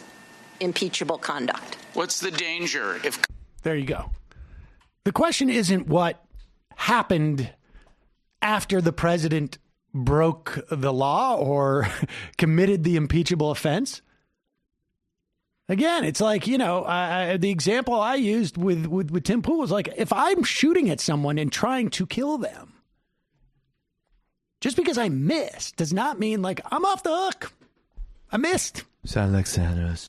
impeachable conduct. What's the danger if... There you go. The question isn't what happened after the president broke the law or committed the impeachable offense. Again, it's like, the example I used with Tim Pool was like, if I'm shooting at someone and trying to kill them, just because I missed does not mean like I'm off the hook. I missed. Sound like Santos.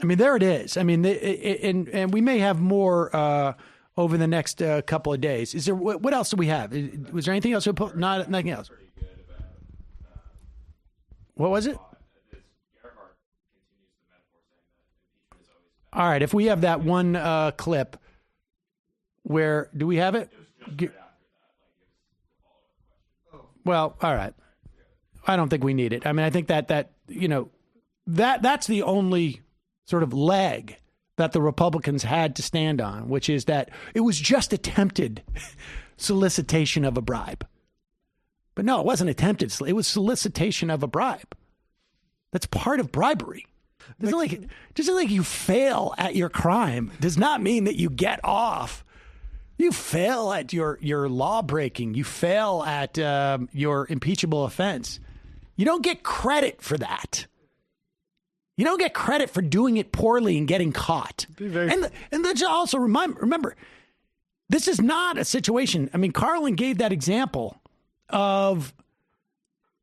I mean, there it is. I mean, and we may have more over the next couple of days. Is there what else do we have? Was there anything else we put? Nothing else. What was it? All right. If we have that one clip, where do we have it? Well, all right. I don't think we need it. I mean, I think that's the only sort of leg that the Republicans had to stand on, which is that it was just attempted solicitation of a bribe. But no, it wasn't attempted. It was solicitation of a bribe. That's part of bribery. Just like you fail at your crime does not mean that you get off. You fail at your law breaking. You fail at your impeachable offense. You don't get credit for that. You don't get credit for doing it poorly and getting caught. And let's also remember, this is not a situation. I mean, Karlan gave that example of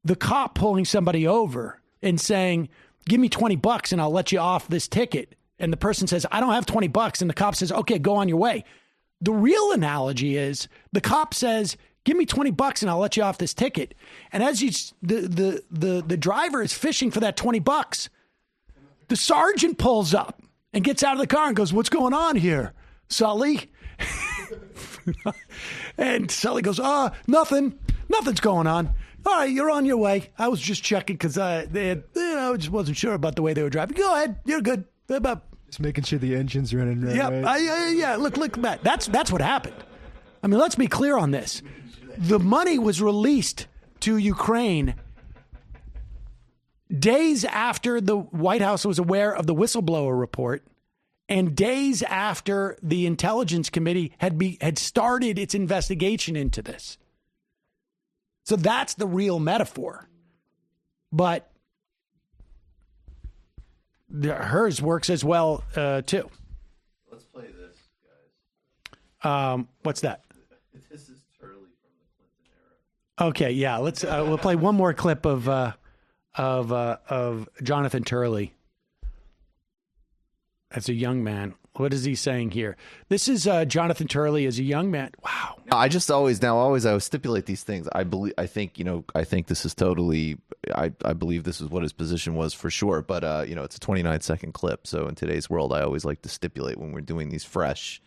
the cop pulling somebody over and saying, give me $20 and I'll let you off this ticket. And the person says, I don't have $20. And the cop says, okay, go on your way. The real analogy is the cop says, give me $20 and I'll let you off this ticket. And as the driver is fishing for that $20, the sergeant pulls up and gets out of the car and goes, what's going on here, Sully? And Sully goes, nothing's going on. All right, you're on your way. I was just checking because I just wasn't sure about the way they were driving. Go ahead. You're good. Just making sure the engine's running right. Yeah. Look at that. That's what happened. I mean, let's be clear on this. The money was released to Ukraine days after the White House was aware of the whistleblower report and days after the Intelligence Committee had started its investigation into this. So that's the real metaphor. But hers works as well, too. Let's play this, guys. What's that? This is Turley from the Clinton era. Okay, yeah. Let's we'll play one more clip of Jonathan Turley as a young man. What is he saying here? This is Jonathan Turley as a young man. Wow. I always stipulate these things. I think this is totally. I believe this is what his position was for sure. But it's a 29-second clip. So in today's world, I always like to stipulate when we're doing these fresh.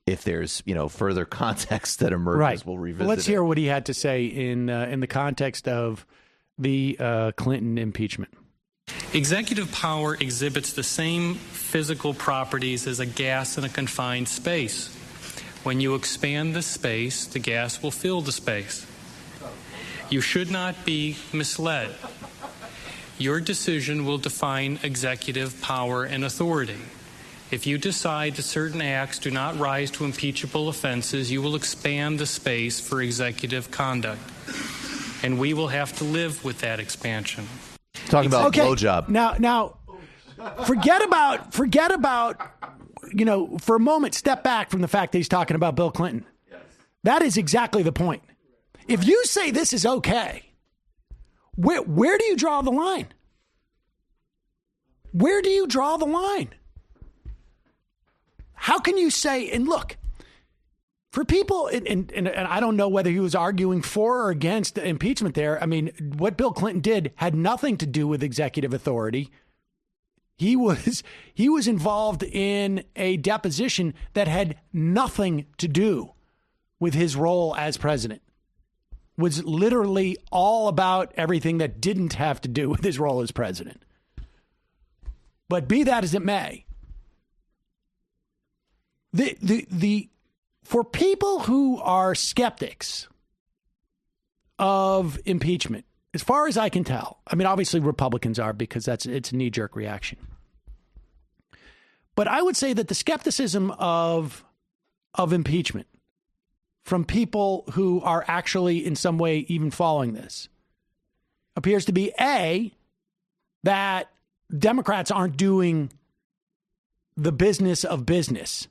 If there's further context that emerges, right. We'll revisit. Well, let's hear what he had to say in the context of the Clinton impeachment. Executive power exhibits the same physical properties as a gas in a confined space. When you expand the space, the gas will fill the space. You should not be misled. Your decision will define executive power and authority. If you decide that certain acts do not rise to impeachable offenses, you will expand the space for executive conduct. And we will have to live with that expansion. Talking about blowjob. Now, forget about, for a moment, step back from the fact that he's talking about Bill Clinton. Yes. That is exactly the point. If you say this is okay, where do you draw the line? Where do you draw the line? How can you say, and look, for people, and I don't know whether he was arguing for or against impeachment there. I mean, what Bill Clinton did had nothing to do with executive authority. He was involved in a deposition that had nothing to do with his role as president. Was literally all about everything that didn't have to do with his role as president. But be that as it may, for people who are skeptics of impeachment, as far as I can tell, I mean, obviously Republicans are because it's a knee-jerk reaction. But I would say that the skepticism of impeachment from people who are actually in some way even following this appears to be, A, that Democrats aren't doing the business of business.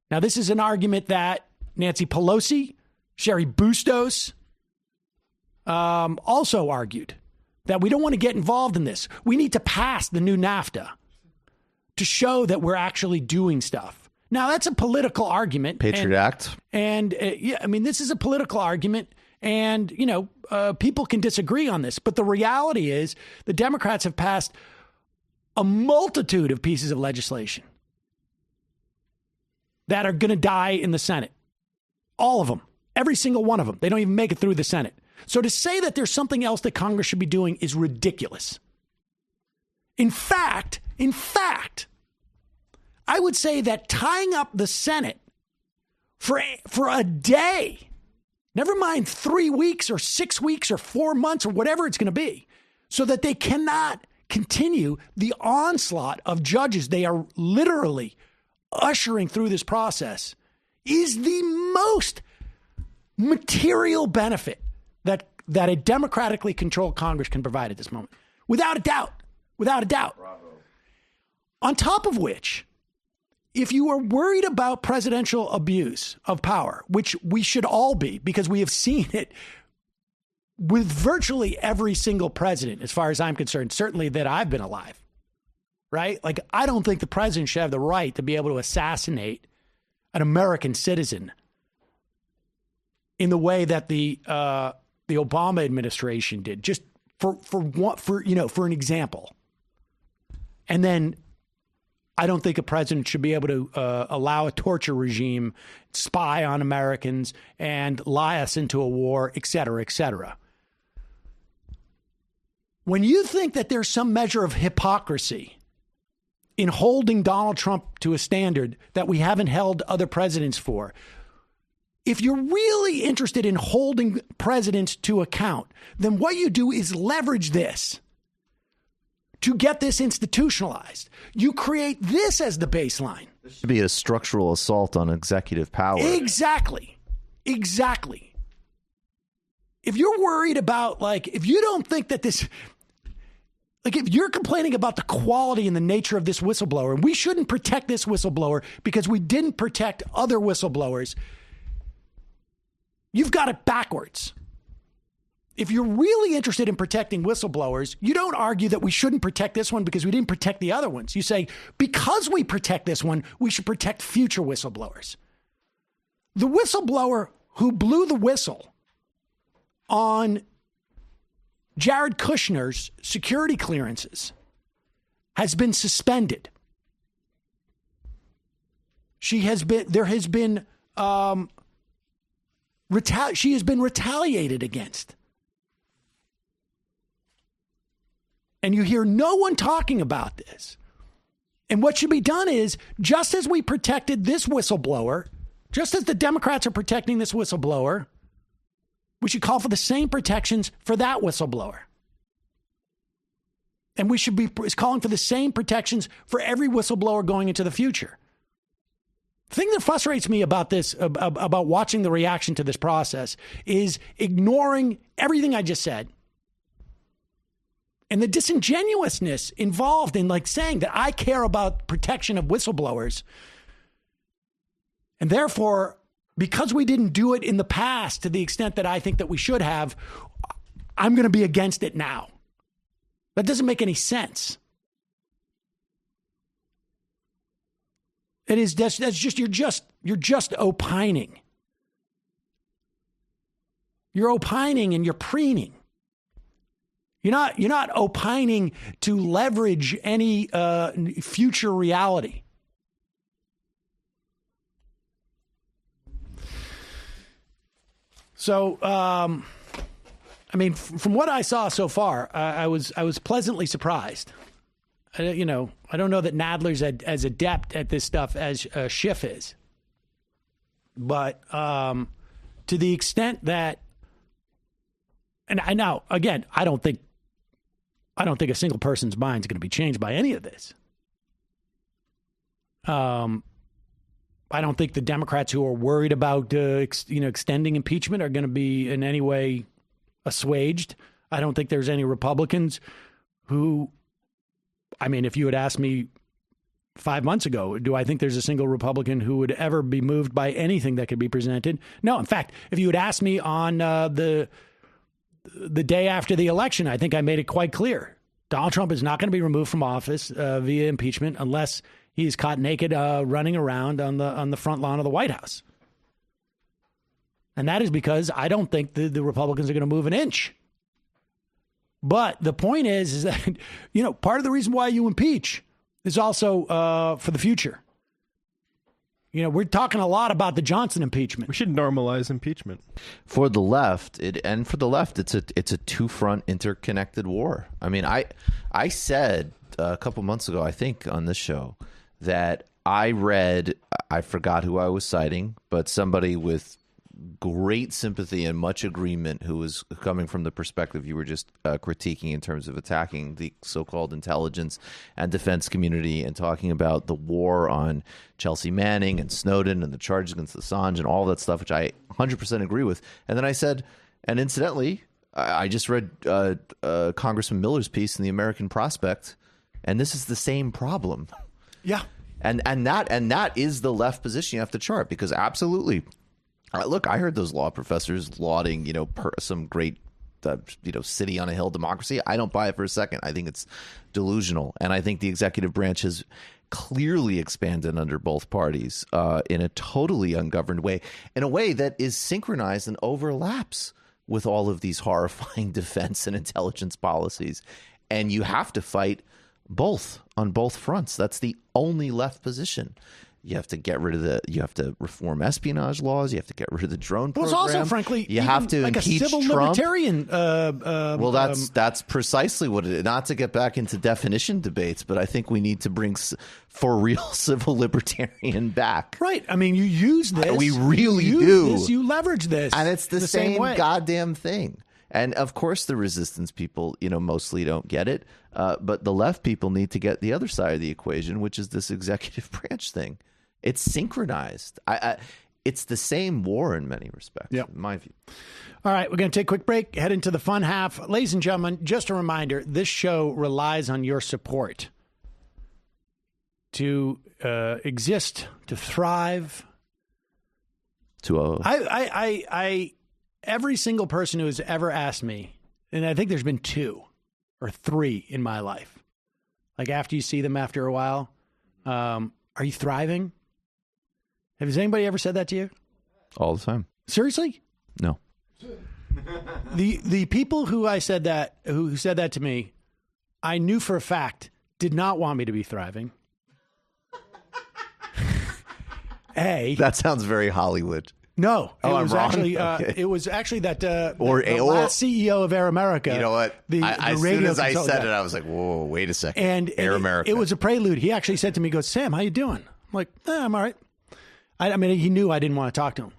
Now, this is an argument that Nancy Pelosi, Sherry Bustos also argued, that we don't want to get involved in this. We need to pass the new NAFTA to show that we're actually doing stuff. Now, that's a political argument. Patriot Act. And this is a political argument. And, people can disagree on this. But the reality is the Democrats have passed a multitude of pieces of legislation that are going to die in the Senate. All of them. Every single one of them. They don't even make it through the Senate. So to say that there's something else that Congress should be doing is ridiculous. In fact, I would say that tying up the Senate for a day Never mind 3 weeks or 6 weeks or 4 months or whatever it's going to be, so that they cannot continue the onslaught of judges they are literally ushering through this process, is the most material benefit that a democratically controlled Congress can provide at this moment. Without a doubt. Without a doubt. Bravo. On top of which, if you are worried about presidential abuse of power, which we should all be, because we have seen it with virtually every single president, as far as I'm concerned, certainly that I've been alive, right? Like, I don't think the president should have the right to be able to assassinate an American citizen in the way that the Obama administration did, just for an example. And then I don't think a president should be able to allow a torture regime spy on Americans and lie us into a war, et cetera, et cetera. When you think that there's some measure of hypocrisy in holding Donald Trump to a standard that we haven't held other presidents for, if you're really interested in holding presidents to account, then what you do is leverage this to get this institutionalized. You create this as the baseline. This should be a structural assault on executive power. Exactly. Exactly. If you're worried about, like, if you don't think that this, like, if you're complaining about the quality and the nature of this whistleblower, and we shouldn't protect this whistleblower because we didn't protect other whistleblowers, you've got it backwards. If you're really interested in protecting whistleblowers, you don't argue that we shouldn't protect this one because we didn't protect the other ones. You say, because we protect this one, we should protect future whistleblowers. The whistleblower who blew the whistle on Jared Kushner's security clearances has been suspended. She has been retaliated against. And you hear no one talking about this. And what should be done is, just as we protected this whistleblower, just as the Democrats are protecting this whistleblower, we should call for the same protections for that whistleblower. And we should be calling for the same protections for every whistleblower going into the future. The thing that frustrates me about this, about watching the reaction to this process, is ignoring everything I just said. And the disingenuousness involved in, like, saying that I care about protection of whistleblowers. And therefore, because we didn't do it in the past to the extent that I think that we should have, I'm going to be against it now. That doesn't make any sense. It is that's just you're just opining. You're opining and you're preening. You're not opining to leverage any future reality. So, I mean, from what I saw so far, I was pleasantly surprised. I don't know that Nadler's as adept at this stuff as Schiff is, but to the extent that, and I know, again, I don't think a single person's mind is going to be changed by any of this. I don't think the Democrats who are worried about extending impeachment are going to be in any way assuaged. I don't think there's any Republicans who, I mean, if you had asked me 5 months ago, do I think there's a single Republican who would ever be moved by anything that could be presented? No. In fact, if you had asked me on the day after the election, I think I made it quite clear. Donald Trump is not going to be removed from office via impeachment unless he's caught naked running around on the front lawn of the White House. And that is because I don't think the Republicans are going to move an inch. But the point is that, part of the reason why you impeach is also for the future. We're talking a lot about the Johnson impeachment. We should normalize impeachment. For the left, it's a two-front interconnected war. I mean, I said a couple months ago, I think, on this show, that I read, I forgot who I was citing, but somebody with great sympathy and much agreement who was coming from the perspective you were just critiquing in terms of attacking the so-called intelligence and defense community and talking about the war on Chelsea Manning and Snowden and the charges against Assange and all that stuff, which I 100% agree with. And then I said, and incidentally, I just read Congressman Miller's piece in the American Prospect, and this is the same problem. Yeah. And that is the left position you have to chart, because absolutely. Look, I heard those law professors lauding, some great, city on a hill democracy. I don't buy it for a second. I think it's delusional. And I think the executive branch has clearly expanded under both parties in a totally ungoverned way, in a way that is synchronized and overlaps with all of these horrifying defense and intelligence policies. And you have to fight both on both fronts. That's the only left position. You have to you have to reform espionage laws. You have to get rid of the drone program. Well, it's also, frankly, you have to like impeach a civil Trump. libertarian. Well, that's precisely what it is. Not to get back into definition debates, but I think we need to bring for real civil libertarian back. Right. I mean, you use this. We really you do. This, you leverage this. And it's the same way. goddamn thing. And of course, the resistance people, mostly don't get it. But the left people need to get the other side of the equation, which is this executive branch thing. It's synchronized. It's the same war in many respects, in my view. All right, we're going to take a quick break, head into the fun half. Ladies and gentlemen, just a reminder, this show relies on your support to exist, to thrive. I every single person who has ever asked me, and I think there's been 2 or 3 in my life, like after you see them after a while, are you thriving? Has anybody ever said that to you? All the time. Seriously? No. The people who said that to me, I knew for a fact did not want me to be thriving. That sounds very Hollywood. No, it was actually it was actually that the last CEO of Air America. You know what? As soon as I said it, I was like, "Whoa, wait a second!" And Air America. It was a prelude. He actually said to me, "He goes, Sam, how you doing?" I'm like, "I'm all right." I mean, he knew I didn't want to talk to him,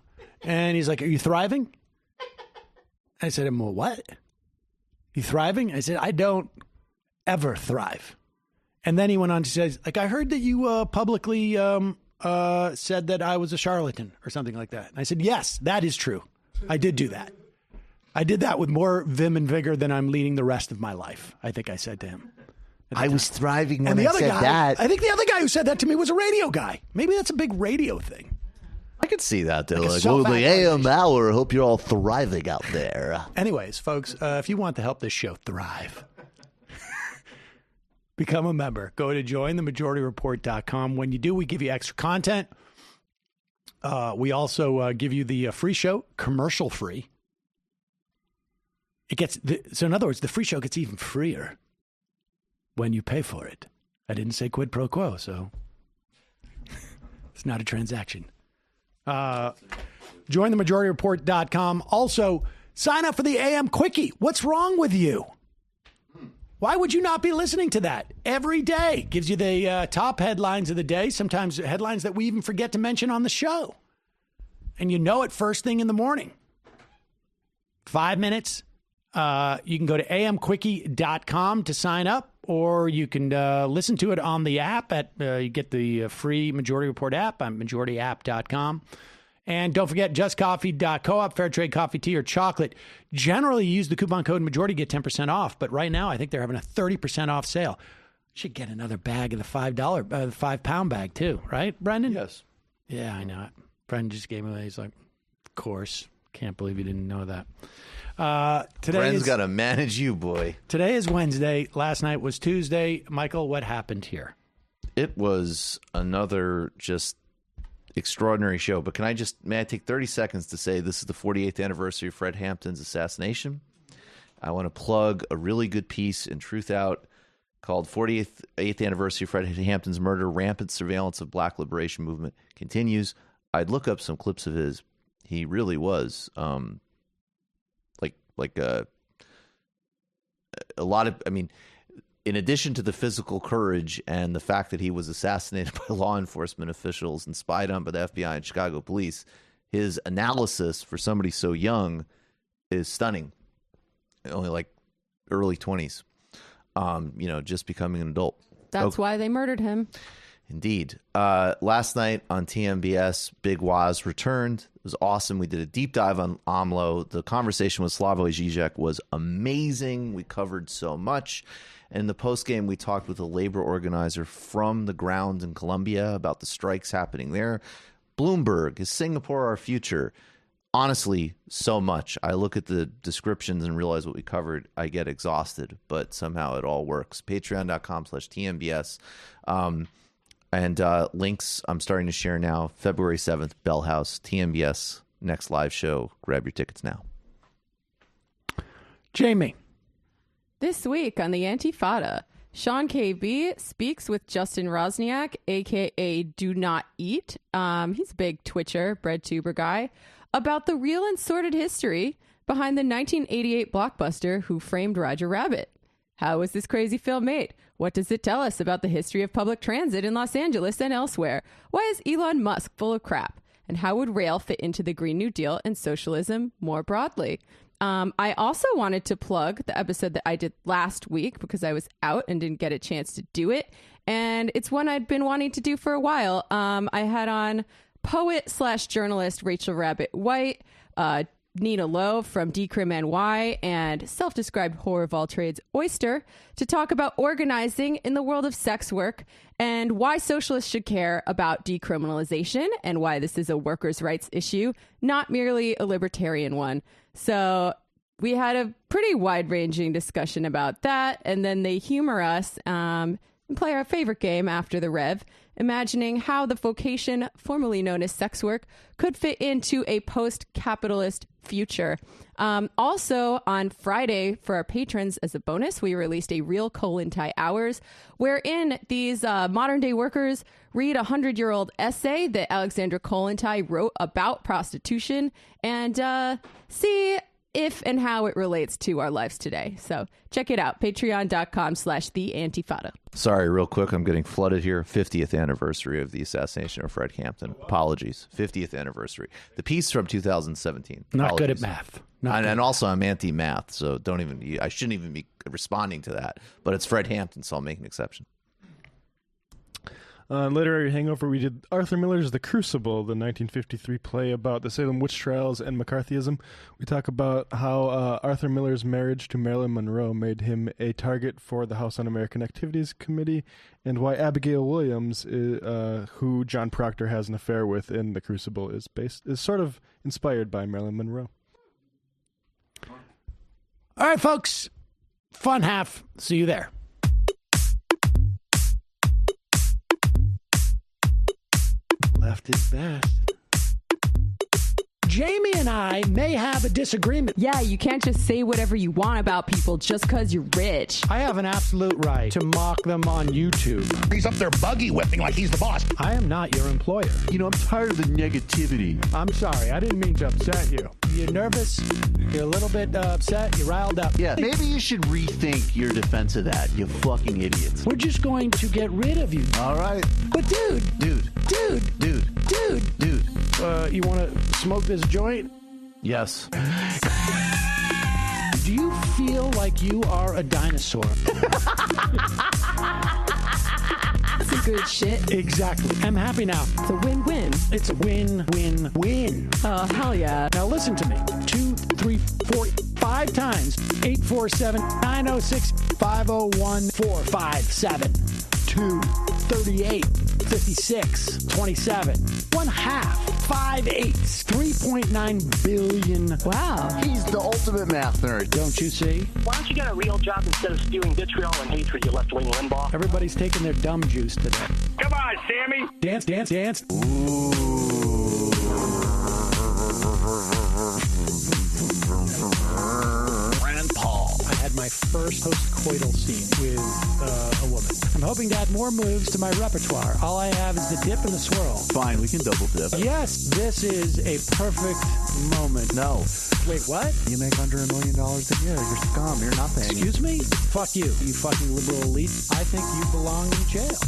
and he's like, "Are you thriving?" I said, "Well, what? You thriving?" I said, "I don't ever thrive." And then he went on to say, "Like, I heard that you publicly said that I was a charlatan or something like that." And I said, "Yes, that is true. I did do that. I did that with more vim and vigor than I'm leading the rest of my life," I think I said to him. I was thriving when I said that. I think the other guy who said that to me was a radio guy. Maybe that's a big radio thing. I could see that. They're like the AM hour. Hope you're all thriving out there. Anyways, folks, if you want to help this show thrive, become a member. Go to jointhemajorityreport.com. When you do, we give you extra content. We also give you the free show, commercial free. So in other words, the free show gets even freer when you pay for it. I didn't say quid pro quo, so it's not a transaction. Jointhemajorityreport.com. Also, sign up for the AM Quickie. What's wrong with you? Why would you not be listening to that every day? Gives you the top headlines of the day, sometimes headlines that we even forget to mention on the show. And you know it first thing in the morning. 5 minutes. You can go to amquickie.com to sign up, or you can listen to it on the app. You get the free Majority Report app on majorityapp.com. And don't forget, justcoffee.coop, fair trade coffee, tea, or chocolate. Generally, you use the coupon code Majority, get 10% off. But right now, I think they're having a 30% off sale. Should get another bag of the $5 bag, too. Right, Brendan? Yes. Yeah, I know it. Brendan just gave me that. He's like, of course. Can't believe you didn't know that. Bren's got to manage you, boy. Today is Wednesday. Last night was Tuesday. Michael, what happened here? It was another just extraordinary show. But may I take 30 seconds to say this is the 48th anniversary of Fred Hampton's assassination. I want to plug a really good piece in Truth Out called 48th Anniversary of Fred Hampton's Murder, Rampant Surveillance of Black Liberation Movement Continues. I'd look up some clips of his. He really was like a lot of, I mean, in addition to the physical courage and the fact that he was assassinated by law enforcement officials and spied on by the FBI and Chicago police, his analysis for somebody so young is stunning. Only like early 20s, just becoming an adult. That's why they murdered him. Indeed. Last night on TMBS, Big Waz returned. It was awesome. We did a deep dive on AMLO. The conversation with Slavoj Žižek was amazing. We covered so much. And in the postgame, we talked with a labor organizer from the ground in Colombia about the strikes happening there. Bloomberg, is Singapore our future? Honestly, so much. I look at the descriptions and realize what we covered. I get exhausted, but somehow it all works. Patreon.com/TMBS. And links I'm starting to share now. February 7th, Bell House, TMBS, next live show. Grab your tickets now. Jamie. This week on the Antifada, Sean KB speaks with Justin Rosniak, a.k.a. Do Not Eat. He's a big Twitcher, breadtuber guy, about the real and sordid history behind the 1988 blockbuster Who Framed Roger Rabbit. How was this crazy film made? What does it tell us about the history of public transit in Los Angeles and elsewhere? Why is Elon Musk full of crap? And how would rail fit into the Green New Deal and socialism more broadly? I also wanted to plug the episode that I did last week because I was out and didn't get a chance to do it. And it's one I'd been wanting to do for a while. I had on poet/journalist Rachel Rabbit White, Nina Lowe from Decrim NY, and self-described whore of all trades Oyster to talk about organizing in the world of sex work and why socialists should care about decriminalization and why this is a workers' rights issue, not merely a libertarian one. So we had a pretty wide-ranging discussion about that, and then they humor us and play our favorite game after the Rev, imagining how the vocation formerly known as sex work could fit into a post-capitalist future. Also, on Friday, for our patrons as a bonus, we released a Real Kollontai Hours, wherein these modern-day workers read a 100-year-old essay that Alexandra Kollontai wrote about prostitution and see if and how it relates to our lives today. So check it out, patreon.com/theantifada. Sorry, real quick, I'm getting flooded here. 50th anniversary of the assassination of Fred Hampton. Apologies. 50th anniversary. The piece from 2017. Not good at math. And also, I'm anti-math, so I shouldn't even be responding to that. But it's Fred Hampton, so I'll make an exception. Literary Hangover, we did Arthur Miller's The Crucible, the 1953 play about the Salem witch trials and McCarthyism. We talk about how Arthur Miller's marriage to Marilyn Monroe made him a target for the House Un-American Activities Committee, and why Abigail Williams, who John Proctor has an affair with in The Crucible, is sort of inspired by Marilyn Monroe. All right, folks. Fun half. See you there. Left is best. Jamie and I may have a disagreement. Yeah, you can't just say whatever you want about people just because you're rich. I have an absolute right to mock them on YouTube. He's up there buggy whipping like he's the boss. I am not your employer. You know, I'm tired of the negativity. I'm sorry. I didn't mean to upset you. You're nervous. You're a little bit upset. You're riled up. Yeah, maybe you should rethink your defense of that, you fucking idiots. We're just going to get rid of you. All right. But dude. You want to smoke this joint? Yes. Do you feel like you are a dinosaur? That's a good shit. Exactly. I'm happy now. It's a win-win. It's a win-win-win. Oh, hell yeah. Now listen to me. 2, 3, 4, 5 times. 847-906-501-457. 2, 38, 56, 27. 1/2. 5 eighths. 3.9 billion. Wow. He's the ultimate math nerd. Don't you see? Why don't you get a real job instead of spewing vitriol and hatred, you left-wing Limbaugh? Everybody's taking their dumb juice today. Come on, Sammy. Dance, dance, dance. Rand Paul. I had my first post-coital scene with a woman. I'm hoping to add more moves to my repertoire. All I have is the dip and the swirl. Fine, we can double dip. Yes, this is a perfect moment. No. Wait, what? You make under $1 million a year. You're scum. You're nothing. Excuse me? Fuck you, you fucking liberal elite. I think you belong in jail.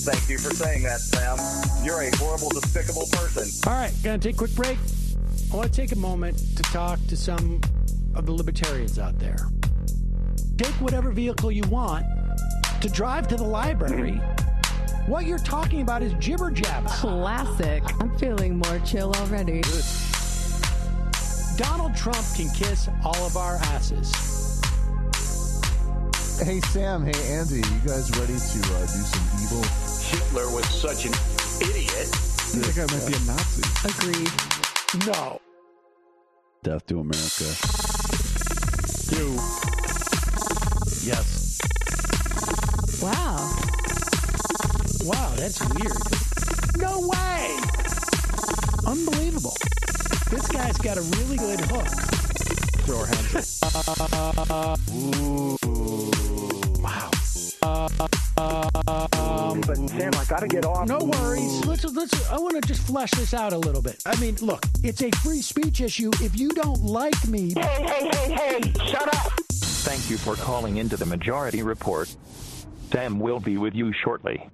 Thank you for saying that, Sam. You're a horrible, despicable person. All right, going to take a quick break. I want to take a moment to talk to some of the libertarians out there. Take whatever vehicle you want to drive to the library. What you're talking about is jibber jabber. Classic. I'm feeling more chill already. Good. Donald Trump can kiss all of our asses. Hey, Sam. Hey, Andy. You guys ready to do some evil? Hitler was such an idiot. That guy might be a Nazi. Agreed. No. Death to America. You. Yes. Wow. Wow, that's weird. No way! Unbelievable. This guy's got a really good hook. Throw our hands up. Ooh. Wow. But Sam, I gotta get off. No worries. Let's. I want to just flesh this out a little bit. I mean, look, it's a free speech issue. If you don't like me, Hey! Shut up! Thank you for calling into the Majority Report. Sam will be with you shortly.